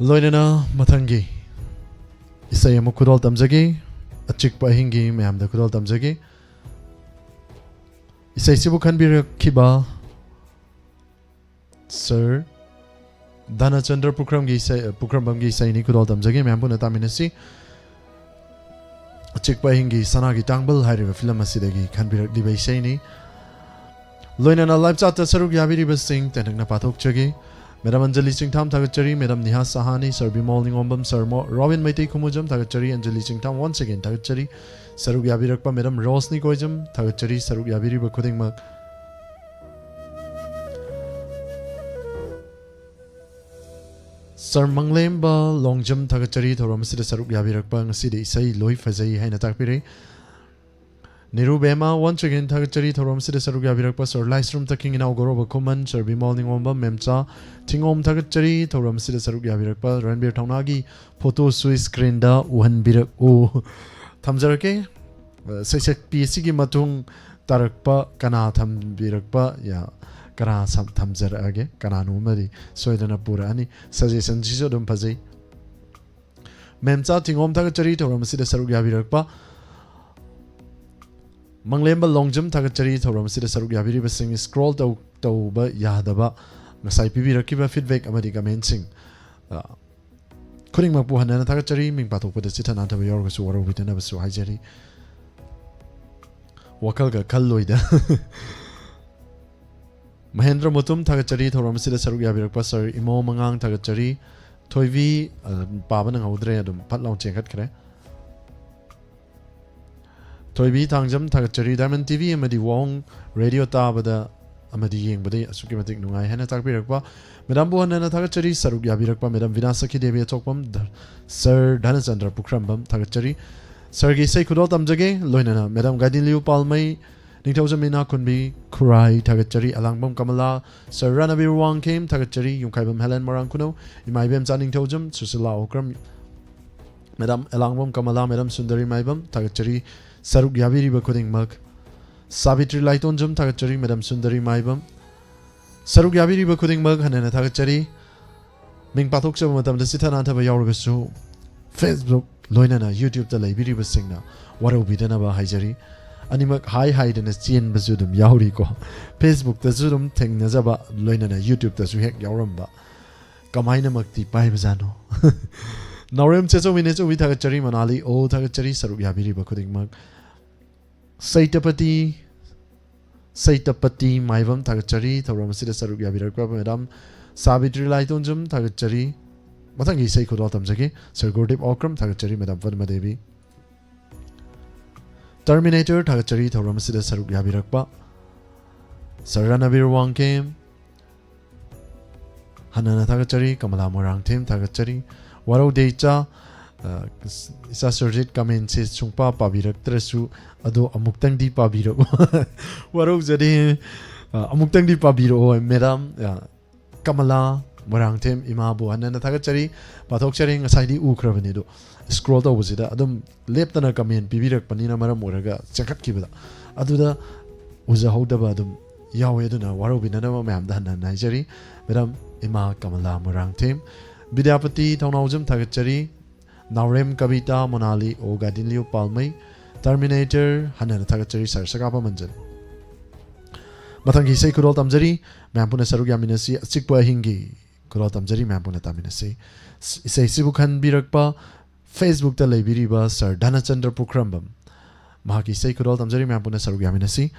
Loinana Matangi Isayam Kudal Tamzagi, a chick by Hingi, Mam the Kudal Tamzagi Isay Sibu Kanbirak Kiba Sir Dana Chandra Pukramgi Pukrambangi Saini Kudal Tamzagi, Mampuna Taminasi Chick by Hingi, Sanagi Tangbal, Hari Film Asidagi, Kanbirak Dibai Saini Loinana Live Chat Sarugyavi River Sing, Tenagna Patok Chagi. Madam Anjali Singh Tham Thagachari, Madam Niha Sahani, Sir Bimal Ningombam, Sir Robin Maitei Kumujam, Thagachari, Anjali Singh Tham once again, Thagachari, Sarugyavi Rakpa, Madam Rosni Koijam, Thagachari, Sarugyavi Bakuding Mak. Sir Manglemba, Longjam, Thagachari, Thoramsida Sarugyavi Rakpa, Sidi Sai, Loi Fazai, Hainatakpiri. Niru Bema, once again, Thagachari, Thoramsida Sarugyavi Rakpa, Sir Lysrum Taking in Augoroba Kuman, Sir Bimal Ningomba, Memcha, Tingom Thagachari, Thoramsida Sarugyavi Rakpa, Ranbir Taunagi, Photo Swiss Screenda, Uhan Birak O Tamzarake, Sisek PSC Matung Tarakpa, Kana Tam Birakpa, ya, Kana Sam Tamzarage, Kana Numadi, Soidana Purani, Suggestion Jisodum Pazi. Memcha, Tingom Thagachari, Thoramsida Sarugyavi Rakpa, Manglemba Longjam Thagachari Thoramsida Sarugyavi River Sing scroll to ba Yadaba Nasai Pibi Rakiba feedback Amadi Gamensing Kuring Mapuhana Thagachari Ming Pato with the Sitanata Yorgas or with another so hijeri Wakalga Kaloida Mahendra Mutum Thagachari Thoramsida Sarugyavi Rakpa Sir Imo Mangang Thagachari Toivi Paban and Audrey Adam Patlaun Chekat Kre Toibi Tangjam Thagachari Diamond TV Amadi WAHONG Radio Tabada Amadi Ying Badi Sukimatic Nungai Hana Takbirakpa Madam Buhanana Thagachari Sarugyavi Rakpa Madam Vinasaki Devi Tokpam Sir Dhanachandra Pukrambam Thagachari Sergei Sekudol Tamjage Loinana Madam Gadiliu Palmai Ningtaujamina Kunbi Kurai Thagachari Alangbam Kamala Sir Ranavir Wang came Thagachari Yumkaibam Helen Marankuno Imaibam Zaning Tojam Susila Okram Madam Alangbam Kamala Madam Sundari Maibam Thagachari Sarugyavi River Koding Mug Savitri Lightonjum Thagachari Madam Sundari Maibam Sarugyavi River Koding Mug Hanana Thagachari Ming Patok Matam the Sitanata Yorgasu Facebook Loinana YouTube the Libiri was singna what will be done about Hijari Animak high hide in a scene Bazudum Yauriko Facebook the Zudum Ting Nazaba Loinana YouTube the Zuhek Yauramba Kamaina Makti Baibazano Naurem Cheso Wineso with Thagachari Manali O Thagachari Sarugyavi River Koding Mug Saitapati Maivam Thagachari Thoramasida Sarugyavi Rakpa Madam Savitri Lightonjum Thagachari Matangi Seiko Tamzaki Sir Gordip Okram Thagachari Madam Padma Devi Terminator Thagachari Thoramasida Sarugyavi Rakpa Sir Ranavir Wang came Hanana Thagachari Kamala Morang Tim Thagachari Waro Decha Isa Surjit Kamen says Chungpa Pabirak Tresu Ado Amuktang di Pabiro Waro Zade Amuktang di Pabiro Madam Kamala Morang Tim Imabu Hanana Thagachari Patok Sharing Asidi Ukravanido Scroll to was it Adam Leptana Kamen Pibirak Panina Maramuraga Chakat Kibada Aduda was a Hodabadum Yahweh Duna Waro Binana Mam Dana Nigeri Madam Ima Kamala Morang Tim Vidyapati Taunajam Thagachari Naurem Kavita Monali O Gadinliu Palmai Terminator Hanana Thagachari Sarsakapa Manjan Matangi say Kudol Tamjari Mampuna Sarugyaminasi Sikpa Hingi Kudol Tamjari Mampuna Taminasi Say Sibukan Birakpa Facebook the Libiriba Sir Dhanachandra Pukrambam Mahaki say Kudol Tamjari Mampuna Sarugyaminasi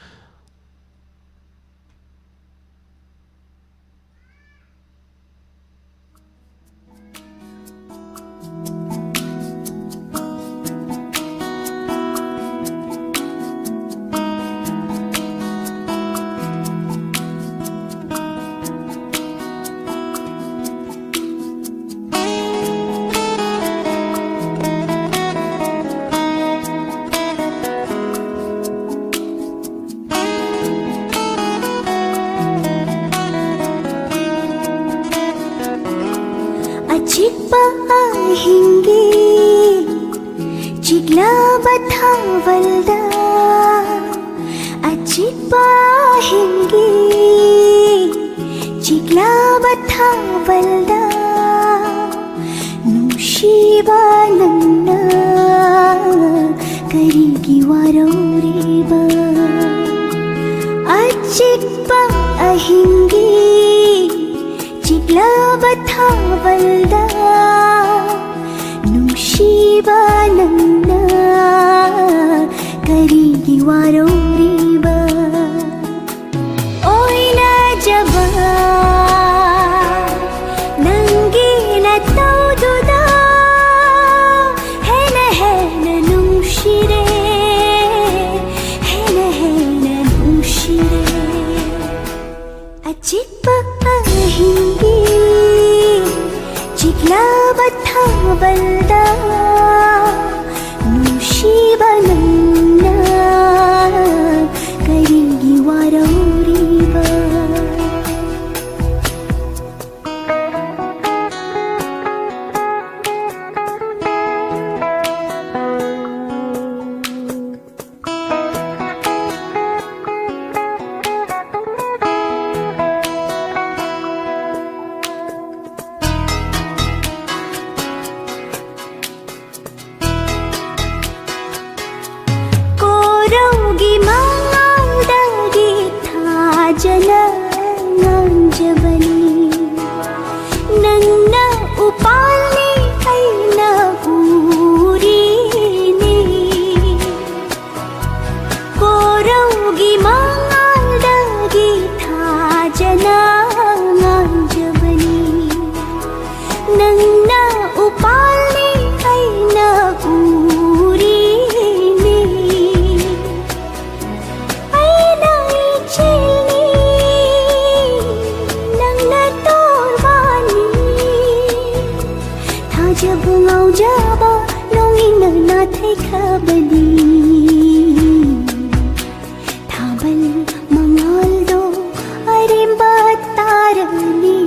Chigla bathavalda अचिपा हिंगी चिकला बथा बलदा नुशिबा नन्ना करीगी वारोरेबा अचिपा हिंगी चिकला बथा बलदा नुशिबा नन्ना करीगी वारोरेबा ओइना जबा नंगी न तौदुदा हेन नुशिरे हेन नुशिरे अचिपा हिंगी चिकला बथा बलदा नुशिबा नन्ना करीगी वारोरेबा जना नांजबनी नन्ना उपालनी ऐना ऊरीनी कोरौगी मांगदगी था जना नांजबनी नन्ना उपालनी ऐना ऊरीनी ऐना इचेली जब ngau jaba longing na thai khabani thabal mangal do arim batarani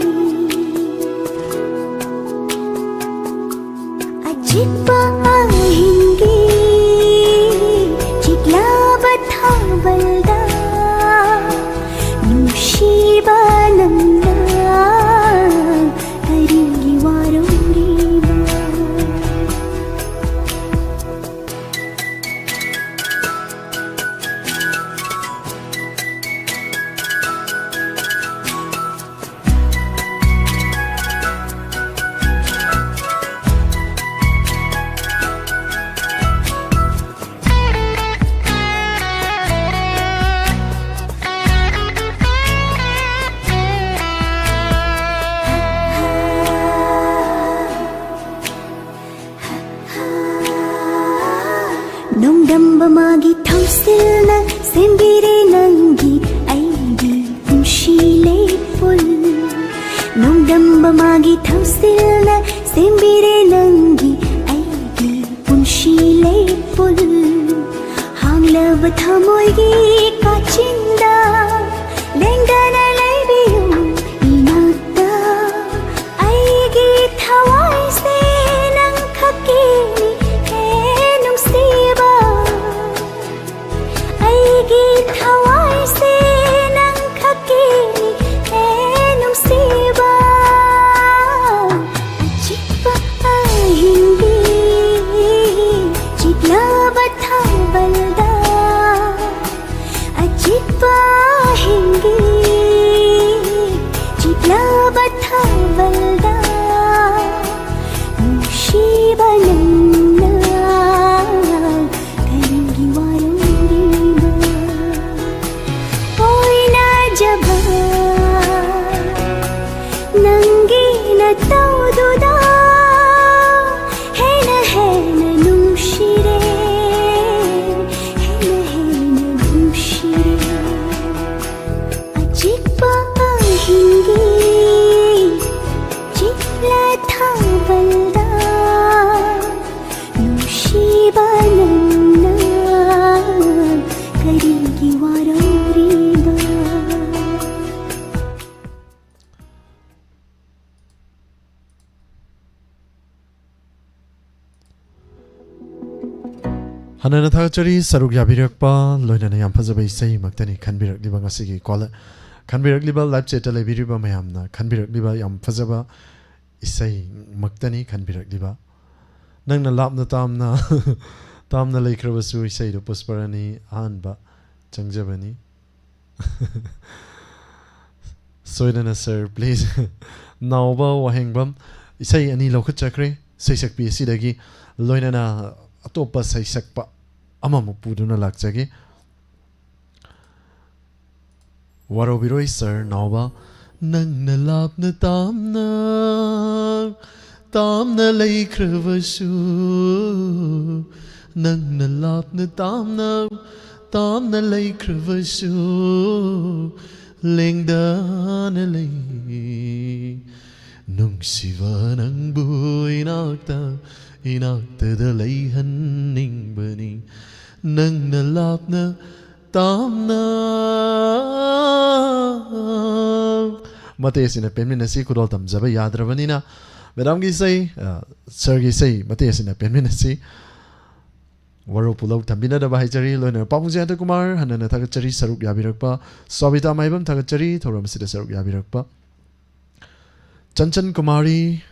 ajiba hingi chikla batha balda nushiba nanda करेंगी वारोरेबा nongdamba magi thausilna sembire nangi aigi punshile pul nongdamba magi thausilna sembire nangi aigi punshile pul hanglab thamoigi kachinda lengdana leibiyum inata aigi thawai se nang khakini thawai se nang khakini he nusiba achipa hingi chikla batha balda achipa Hanana Thachari Saruk Yabirakpa, Loina Yam Fazabai say Mactani, Canbirak Libangasiki, Kola, Canbirak Liba, Lapcheta Lebiriba Mayamna, Canbirak Liba Yam Fazaba, Isay Mactani, Canbirak Liba. Nang na lap na tam na laikrabasu Isay do Pusparani, Anba, Changjabani. Soidana sir, please. Nauba Wahengbam, Isay Ani Loka Chakre, Saysak Piasidagi, Loina na. Atopa sa isakpa ama mapudo na lakjagi waro biroi sir nauba nang nalap na tam na laikrabasu nang nalap na tam na laikrabasu lengda na lay nung siva nang buhay nakta Inakta layhan ning bani nang nalap na tam na mate sina penmin na si kudol tam zaba yadravani na madam gi say sir gi say mate sina penmin na si waro pulau tambina da bahai chari loina papung janta kumar hanana thagat chari saruk yabirakpa sobita maibam thagat chari thoram sida saruk yabirakpa Chanchan Kumari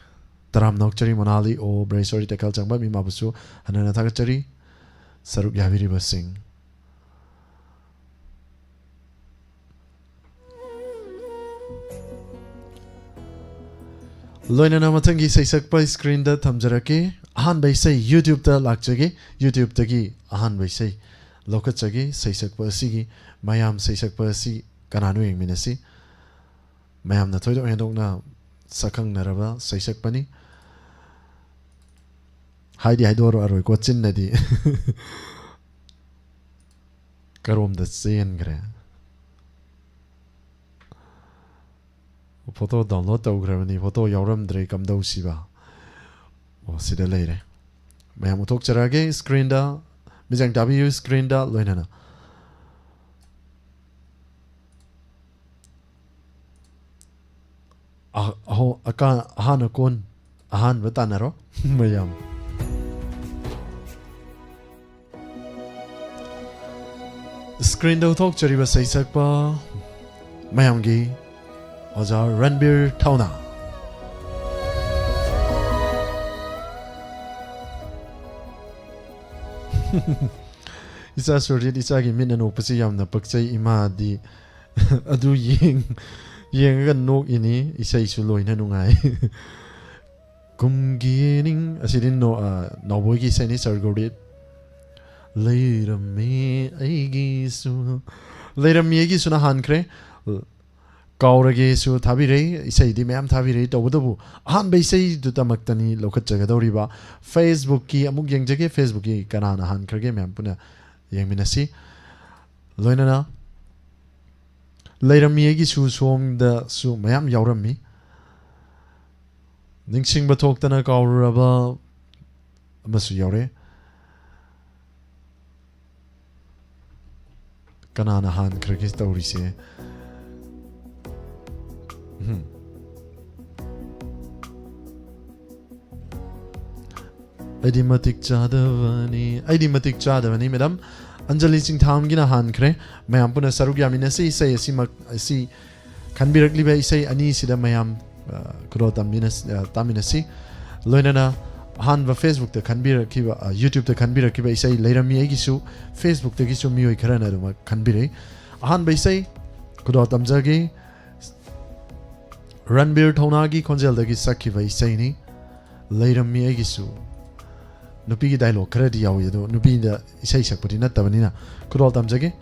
Taram Nokchari Manali o Braisori Tekal Changba Mi Mabusu Hanana Thagachari Saruk Yaviri Basing Loina Namatangi say Sakpa screen da Tamjarake Ahan by say YouTube da Lakchagi YouTube tagi Ahan by say Lokachagi say Sakpa Sigi Mayam say Sakpa Si Kananu Minasi Mayam na Toido Hendok Sakang Naraba say Sakpani Heidi Haidoro Aroi Quachin Nadi Karom the Sayan Gra Photo download to Gravani, photo Yoram Drake am do Siva. O Sida later. Mayamutok Charage, screen da, Mizang W screen da, Loinana. Aho, Ahan Akon, Ahan Vatanaro, Mayam. Screen da talk Chariba Saisakpa, Mayamgi. Oza Ranbir Tauna Isa sorted Isagi Minano Pasiam na Paksay Ima di Adu Yeng no ini Isa Isuloy na nungay Kumgining Asidin no Nabogi Sani Sargorit Later me Aigisu Later me Aigisu na Hankre Kaurage su Tabire, say the Mam Tabire, Dobu, Han by say to Tamaktani, Lokachagadoriba, Facebook key, Amuk Yang Jake, Facebook key, Kanana Han Krage Mampuna, Yang Minasi, Loinana. Later me Agisu swung the Su Mayam Yaurami. Ningsing Batok Tana Kauraba Masu Yore Kanana Han Krage Storise. Idiomatic Chadavani, Madam Anjali Singh Thamgina Hankre, Mayam Puna Sarugia Minasi, say a see can be directly say Ani Sida Mayam Kurotam Taminasi, Loinana Han Facebook the Canberra Kiva, YouTube the Canberra Kiva say later me Agisu, Facebook the Gisu Mio Karana Canberra, Han by say Kurotam Zagi. Ranbir Tonagi Konzel the Gisaki by Saini, later me Agisu. Nupi dialogue, Credi Yawido, Nupi the Isaisak Putina Tavanina, could all them Zagi?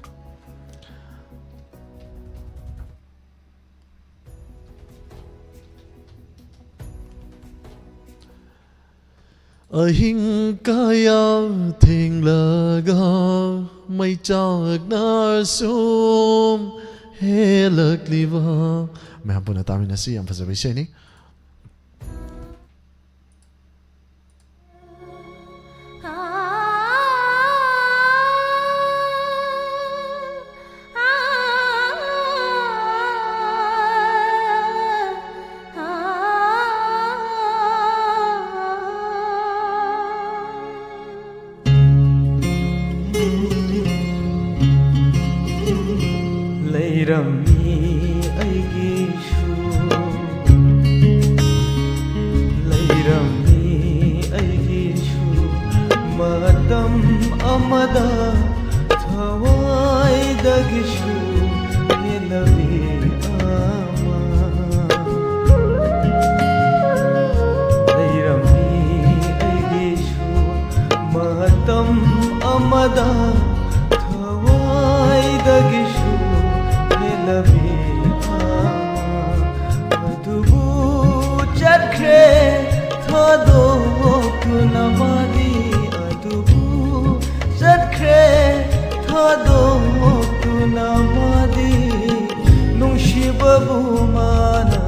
A hinkaya ting laga, my chag narsum, helak liva. May hampun na tamin na siya ang pasabay siya ni. ꯂꯩꯔꯝꯃꯤ ꯑꯩꯒꯤꯁꯨ ꯂꯩꯔꯝꯃꯤ ꯑꯩꯒꯤꯁꯨ ꯃꯇꯝ ꯑꯃꯗ ꯊꯋꯥꯏꯗꯒꯤꯁꯨ ꯍꯦꯟꯅꯕꯤ ꯑꯃ ꯂꯩꯔꯝꯃꯤ ꯑꯩꯒꯤꯁꯨ ꯃꯇꯝ ꯑꯃꯗ ꯊꯋꯥꯏꯗꯒꯤꯁꯨ ꯍꯦꯟꯅꯕꯤ ꯑꯗꯨꯕꯨ ꯆꯠꯈ꯭ꯔꯦ ꯊꯥꯗꯣꯛꯇꯨꯅ ꯃꯥꯗꯤ ꯑꯗꯨꯕꯨ ꯆꯠꯈ꯭ꯔꯦ ꯊꯥꯗꯣꯛꯇꯨꯅ ꯃꯥꯗꯤ ꯅꯨꯡꯁꯤꯕꯕꯨ ꯃꯥꯅ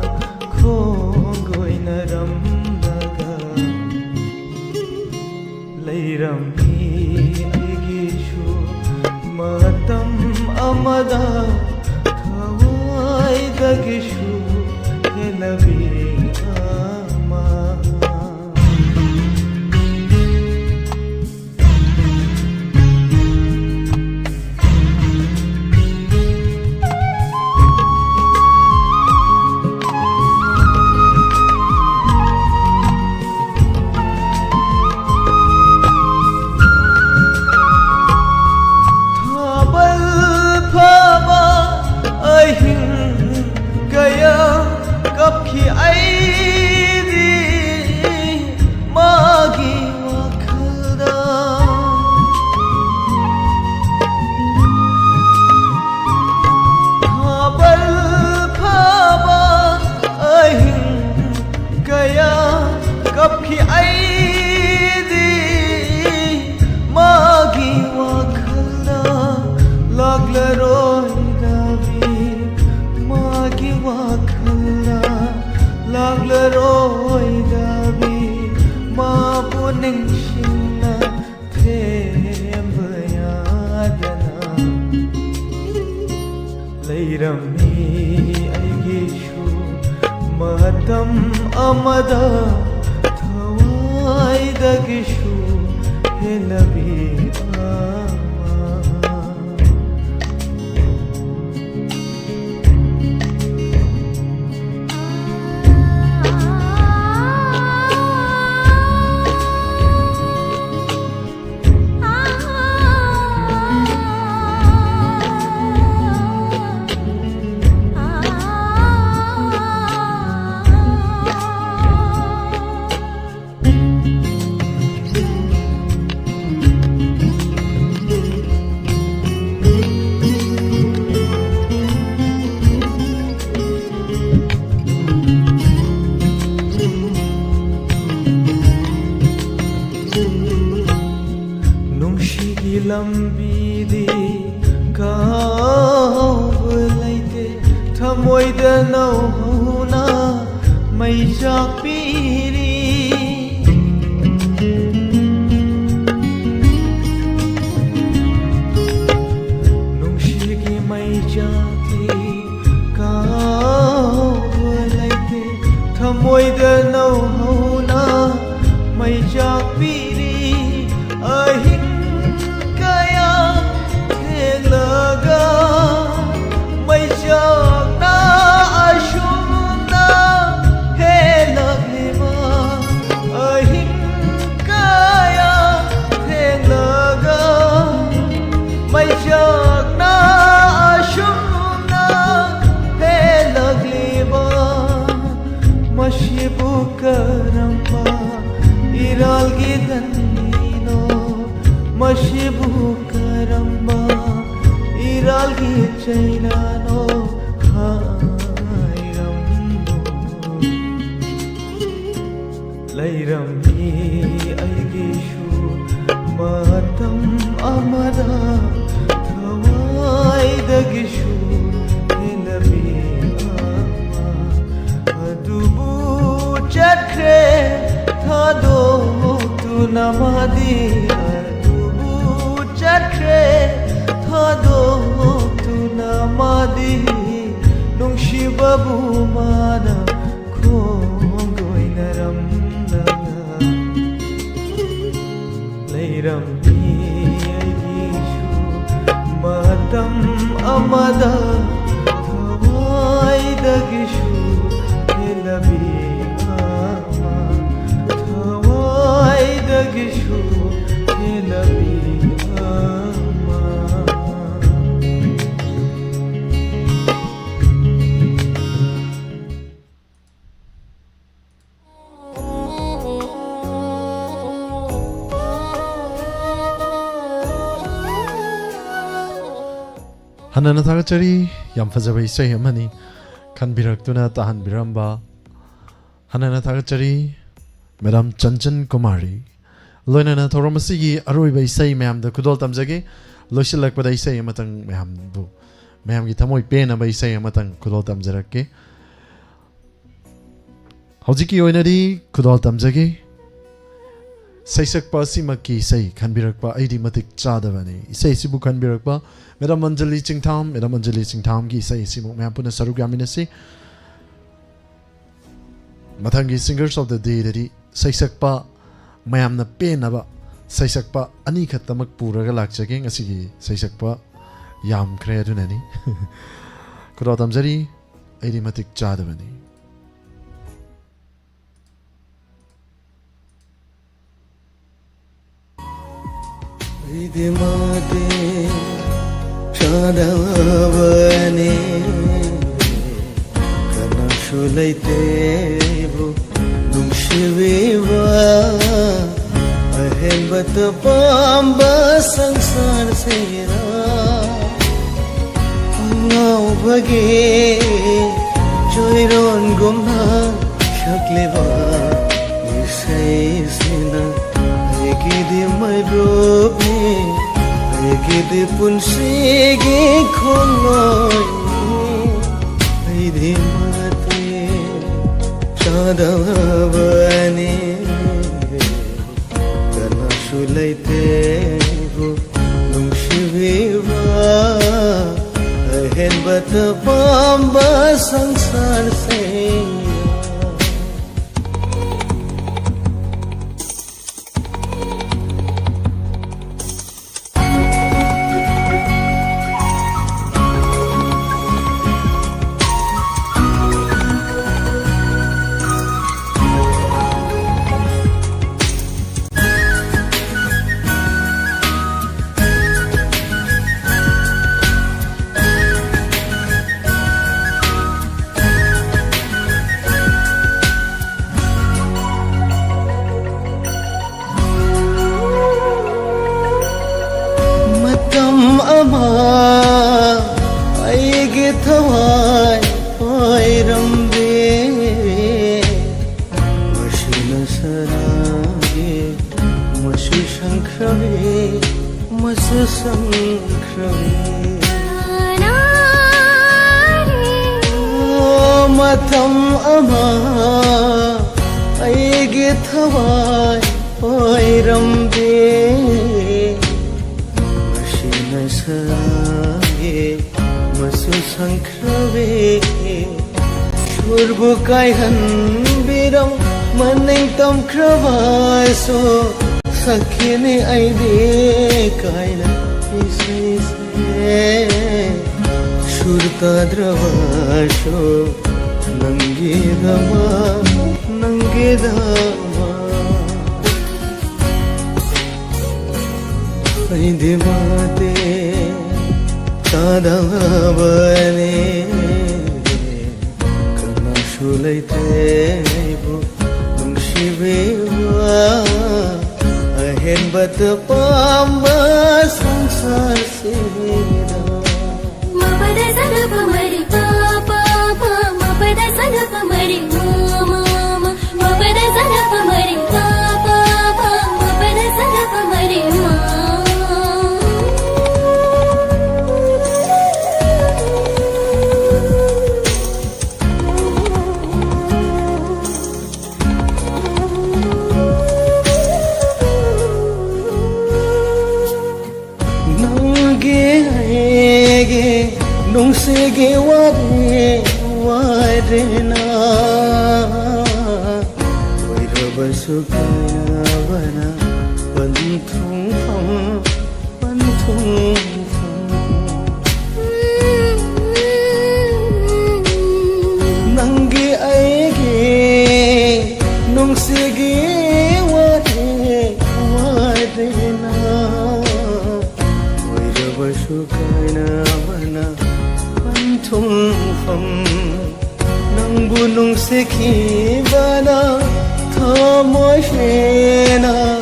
ꯈꯣꯡꯒꯣꯏꯅꯔꯝꯂꯒ ꯂꯩꯔꯝꯃꯤ ꯑꯩꯒꯤꯁꯨ ꯃꯇꯝ ꯑꯃꯗ ꯊꯋꯥꯏꯗꯒꯤꯁꯨ ꯍꯦꯟꯅꯕꯤ ꯑꯃ kapki aidi magi wakhalda khabar phaba ahin kaya kapki aidi magi wakhalda laglaroi davi magi wakhalda laglaroi dabi mabu ningshinna themba yadana leirammi aigishu matam amada thawaidagishu helabi lambidi kaava laite thamoida nauhuna mai chakpiri nungshigi mai chakti kaava laite thamoida nauhuna mai chakpiri ahin laga mai chakna ashuna he laglima ahin kaya he laga mai chakna ashuna he laglima mashibu karamba iralgi danino mashibu karamba iralgi chainano hairambo leirammi aigishu matam amada thawaidagishu helabi adubu chakre thadotuna madi adubu chakre thadotuna madi nungsibabu mana khongoinaramlaga leirammi aigishu Hanana Thagachari, Yamfazaway say Yamani, Kanbiraktuna Tahan Biramba, Hanana Thagachari, Madam Chanchan Kumari, Loinana Toromasigi, Arui by say, ma'am, the Kudol Tamzagi, Loshilak what I say, Matang Ma'am Bu, Ma'am Gitamoy Pena by say, Matang Kudol Tamzaraki, Hoziki Oinadi, Kudol Tamzagi. Saisak si maki say kanbirak pa ay di matik chadavani. Isay si bu kanbirak pa. Madam Anjali Chingtam ki isay si mo mayapuna sarugami na si. Matangi singers of the day dadi saisak pa mayam na pena ba. Saisak pa ani kata magpura ka lakchaging asigi saisak pa yam kredo nani. Kurotam zari ay di matik chadavani. Idimate chadavane kana shulaite bu dumshiviva ahebat pamba sangsar sera ngau bage joiron gumha shakleva isai sina Ekidi my brobe, ekidi punsigi kholoy, ekidi mate chadavane, kana shulaite bu dumshiviva, ahen bata pamba sangsar se. Thawai oirambe mashina sarage masu shankrave masu sankrave matam ama aige thawai oirambe mashina sarage Masu sankrave Shurbu kaihan biram Maning tam kravai so Sakhine aide kaina Isai se Shurta dravasho Nange dama Aide mate Chadavane kana shulaite bu dumshiviva ahen bat pamba sangsar sera mapada sana pamari papa mapada sana pamari mama mapada sana pamari papa mapada sana pamari mama Nung sige wade na Wai raba sukaya bana Panthung fam Nangi aige Nung sige wade na Wai raba sukaya bana Panthung fam Nang bunung sikhi bana Thamoy shena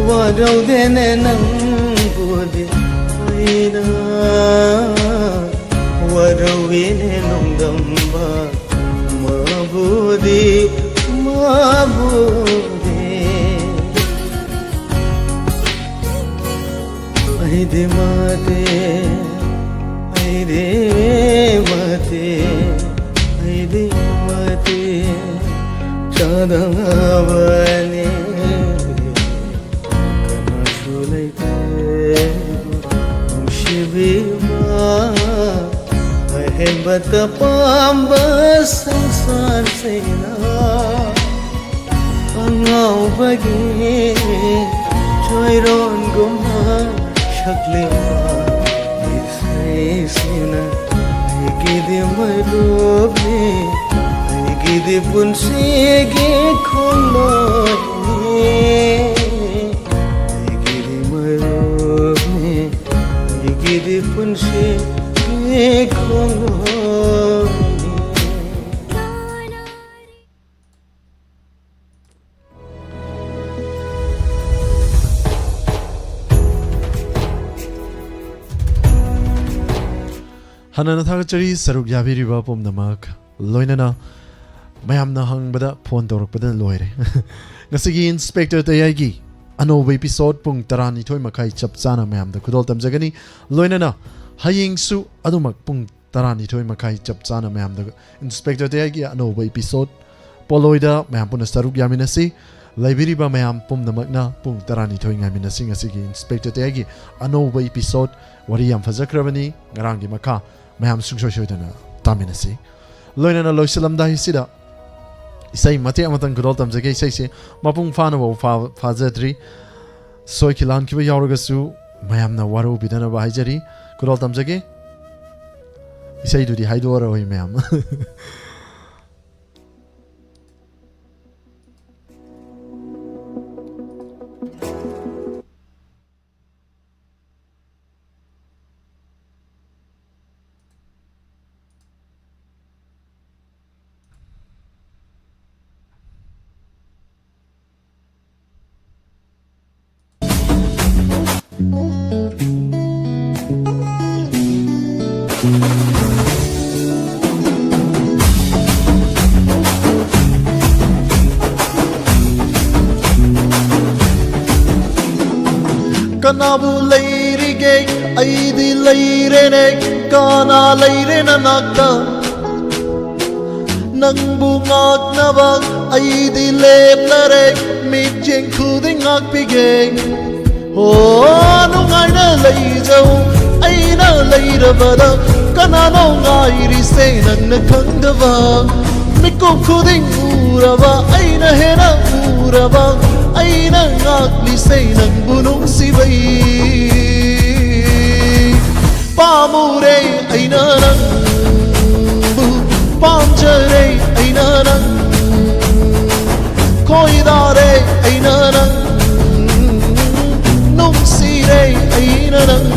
Wadaw dene nang budi aina Aide mate Aide mate Aide mate Chadavane Kana shulaite Umshivima Ahebat pamba sansar sena Angau bagi Choiron gumha shaklema Isna Aigidi marubni Aigidi punsigi khuloni Aigidi marubni Aigidi punsigi khuloni Hanana thagachari saruk yabiriba pomnamak loinana mayamna hangbada phone torokpada loire ngasigi inspector tayagi anoba episode pung tarani thoi makai chapchana mayamda khudol tamjagani loinana haying su adumak pung tarani thoi makai chapchana mayamda inspector tayagi anoba episode poloida mayam puna saruk yaminasi laibiriba mayam pomnamakna pung tarani thoi ngaminasi ngasigi inspector tayagi anoba episode wari yam fajakrabani ngarangi makha mayam sungsoi soidana taminasi loinana loisalamda hisida isai mate amatan gudol tamjage isai se mapung fana bo fajatri soi kilan kiba yauragasu mayamna waro bidana ba haijari gudol tamjage isai dudi haidora hoi mayam Kanabu leirige aidi leirene kana leirena nakta nangbu ngaknaba aidi leplare mitjeng khuding ngakpige oh nungaina leijau aina leirabada kanano ngairi se nangna khangdaba mikko khuding uraba aina hena uraba aina ngakli se nangbu nungsibai pamure aina nangbu pamjare aina nang koidare aina nang nungsire aina nang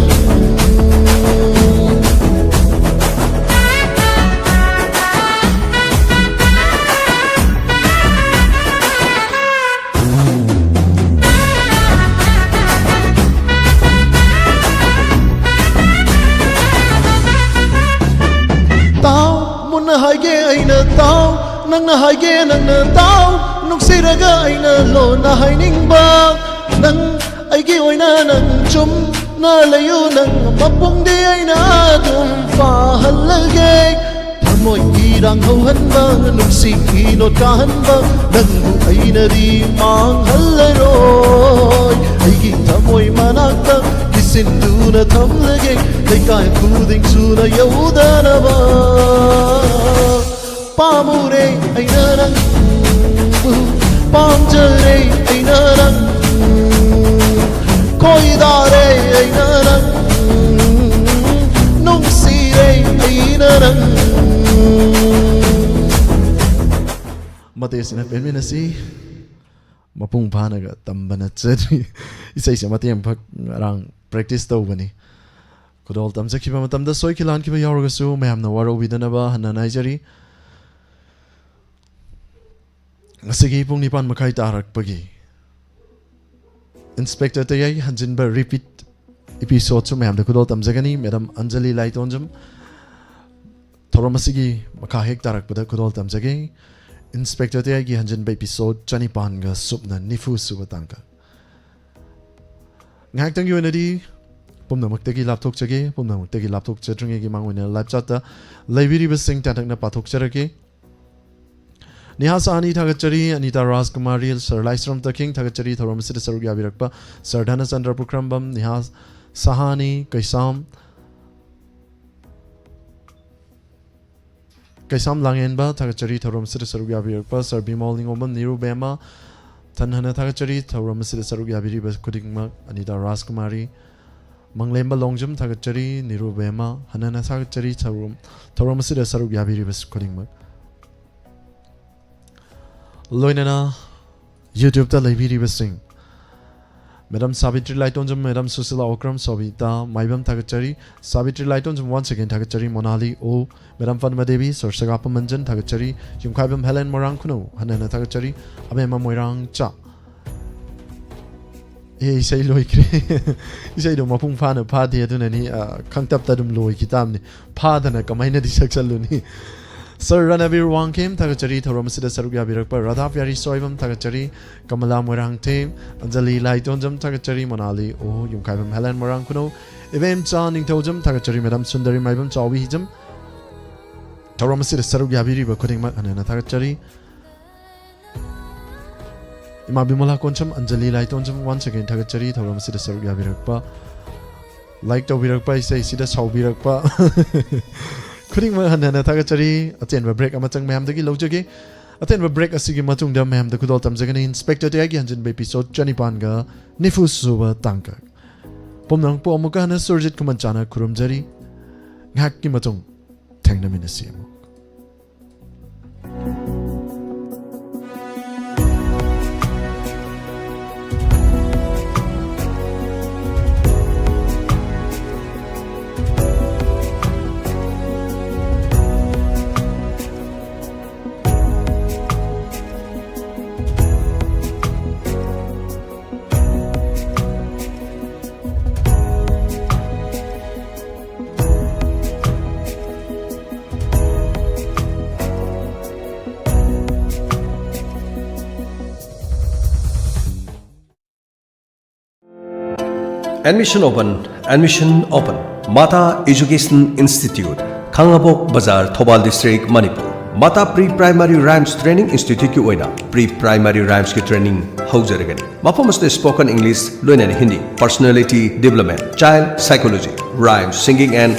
hage aina tau nangna hage nangna tau nuksiraga aina lo na hainingba nang aigi oina nang chum na layu nang mapung di aina dum fa halage thamoi irang ho hanba nuksi inot ka hanba nang bu aina di mang halleroi aigi thamoi manakta kisinduna thamlage leikai khuding suna yaudana ba pamure aina nang pamjare aina nang koidare aina nang nungsire aina nang matesina penminasi mapung phanaga tambana chari isai se matiem phak rang practice tawbani kodol tamjakhiba matamda soikilan kiba yauragasu mayamna waro bidanaba hanna naijari ngasigi pung nipan makai tarakpagi inspector tayai hanjinba repeat episode su mayamda kodol tamjagani madam anjali laitonjam thoramasigi makha hek tarakpada kodol tamjage inspector tayai gi hanjinba episode chanipan ga supna nifu subatangka ngak tang yunadi ꯄꯨꯝꯅꯃꯛꯇꯒꯤ ꯂꯥꯞꯊꯣꯛꯆꯒꯦ ꯄꯨꯝꯅꯃꯛꯇꯒꯤ ꯂꯥꯞꯊꯣꯛꯆꯗ꯭ꯔꯤꯉꯩꯒꯤ ꯃꯥꯡꯑꯣꯏꯅ ꯂꯥꯏꯞ ꯆꯥꯠꯇ ꯂꯩꯕꯤꯔꯤꯕꯁꯤꯡ ꯇꯥꯟꯊꯛꯅ ꯄꯥꯊꯣꯛꯆꯔꯒꯦ Niha Sahani Thagachari, Anita Rajkumari, Sir Laisram Taking, Thagachari, Thoromasi Sarugi Abirakpa, Sir Dhana Chandra Pukrambam, Niha Sahani, Kaisam Langenba, Thagachari, Thoromasi Sarugi Abirakpa, Sir Bimol Lingoman, Niru Bema, Tanhana Thagachari, Thoromasi Sarugi Abiribas Kudingmak, Anita Rajkumari, Manglemba Longjum, Thagachari, Niru Bema, Hanana Thagachari, Thoromasi Sarugi Abiribas Kudingmak. Loinana YouTube ta laibiribasing Madam Savitri Laitonjum, Madam Susila Okram, Sobita, Maibam Thagachari, Savitri Laitonjum once again Thagachari, Monali O, Madam Fatma Devi, Sir Sagapa Manjan, Thagachari, Jumkaibam Helen Morangkuno, Hanana Thagachari, Abema Moirang Cha. He say Loikri, he say, Mapung Fana Party, Adunani, Kantap Tadum Loi Kitamni, Padana, Kamaina di Saxaluni. Sir Ranavir Wang came, Thagachari, Thoromasida Saruga Birakpa, Radha Yari Soibam, Thagachari, Kamala Morang Tame, Anjali Laitonjam, Thagachari, Monali, O, Yumkaibam Helen Morankuno, Evem Chan Tojam, Thagachari, Madam Sundari Maibam Chawihijam, Thoromasida Saruga Biriba, Kudding Mat, and Thagachari, Imabimola Koncham, Anjali Laitonjam, once again, Thagachari, Thoromasida Saruga Birakpa, like the Birakpa, say, Sida Saw Birakpa. Kuring Hanana Thagachari, attend a break Amatang Mam the Gilojagi, attend a break a Sigi Matung Dam Ham the Kudotam Zagani, Inspector Diagian episode Johnny Panga, Nifus Suba Tanka. Pomnang Pomukana Surjit Kumanchana Kurumjari, Haki Matung, Tangna Minasiamo. Admission open. Mata Education Institute, Kangabok Bazar, Thobal District, Manipur. Mata Pre-Primary Rhymes Training Institute ki oina Pre-Primary Rhymes ki training haujaragani. Mafam spoken English, learn Hindi, personality development, child psychology, rhymes, singing and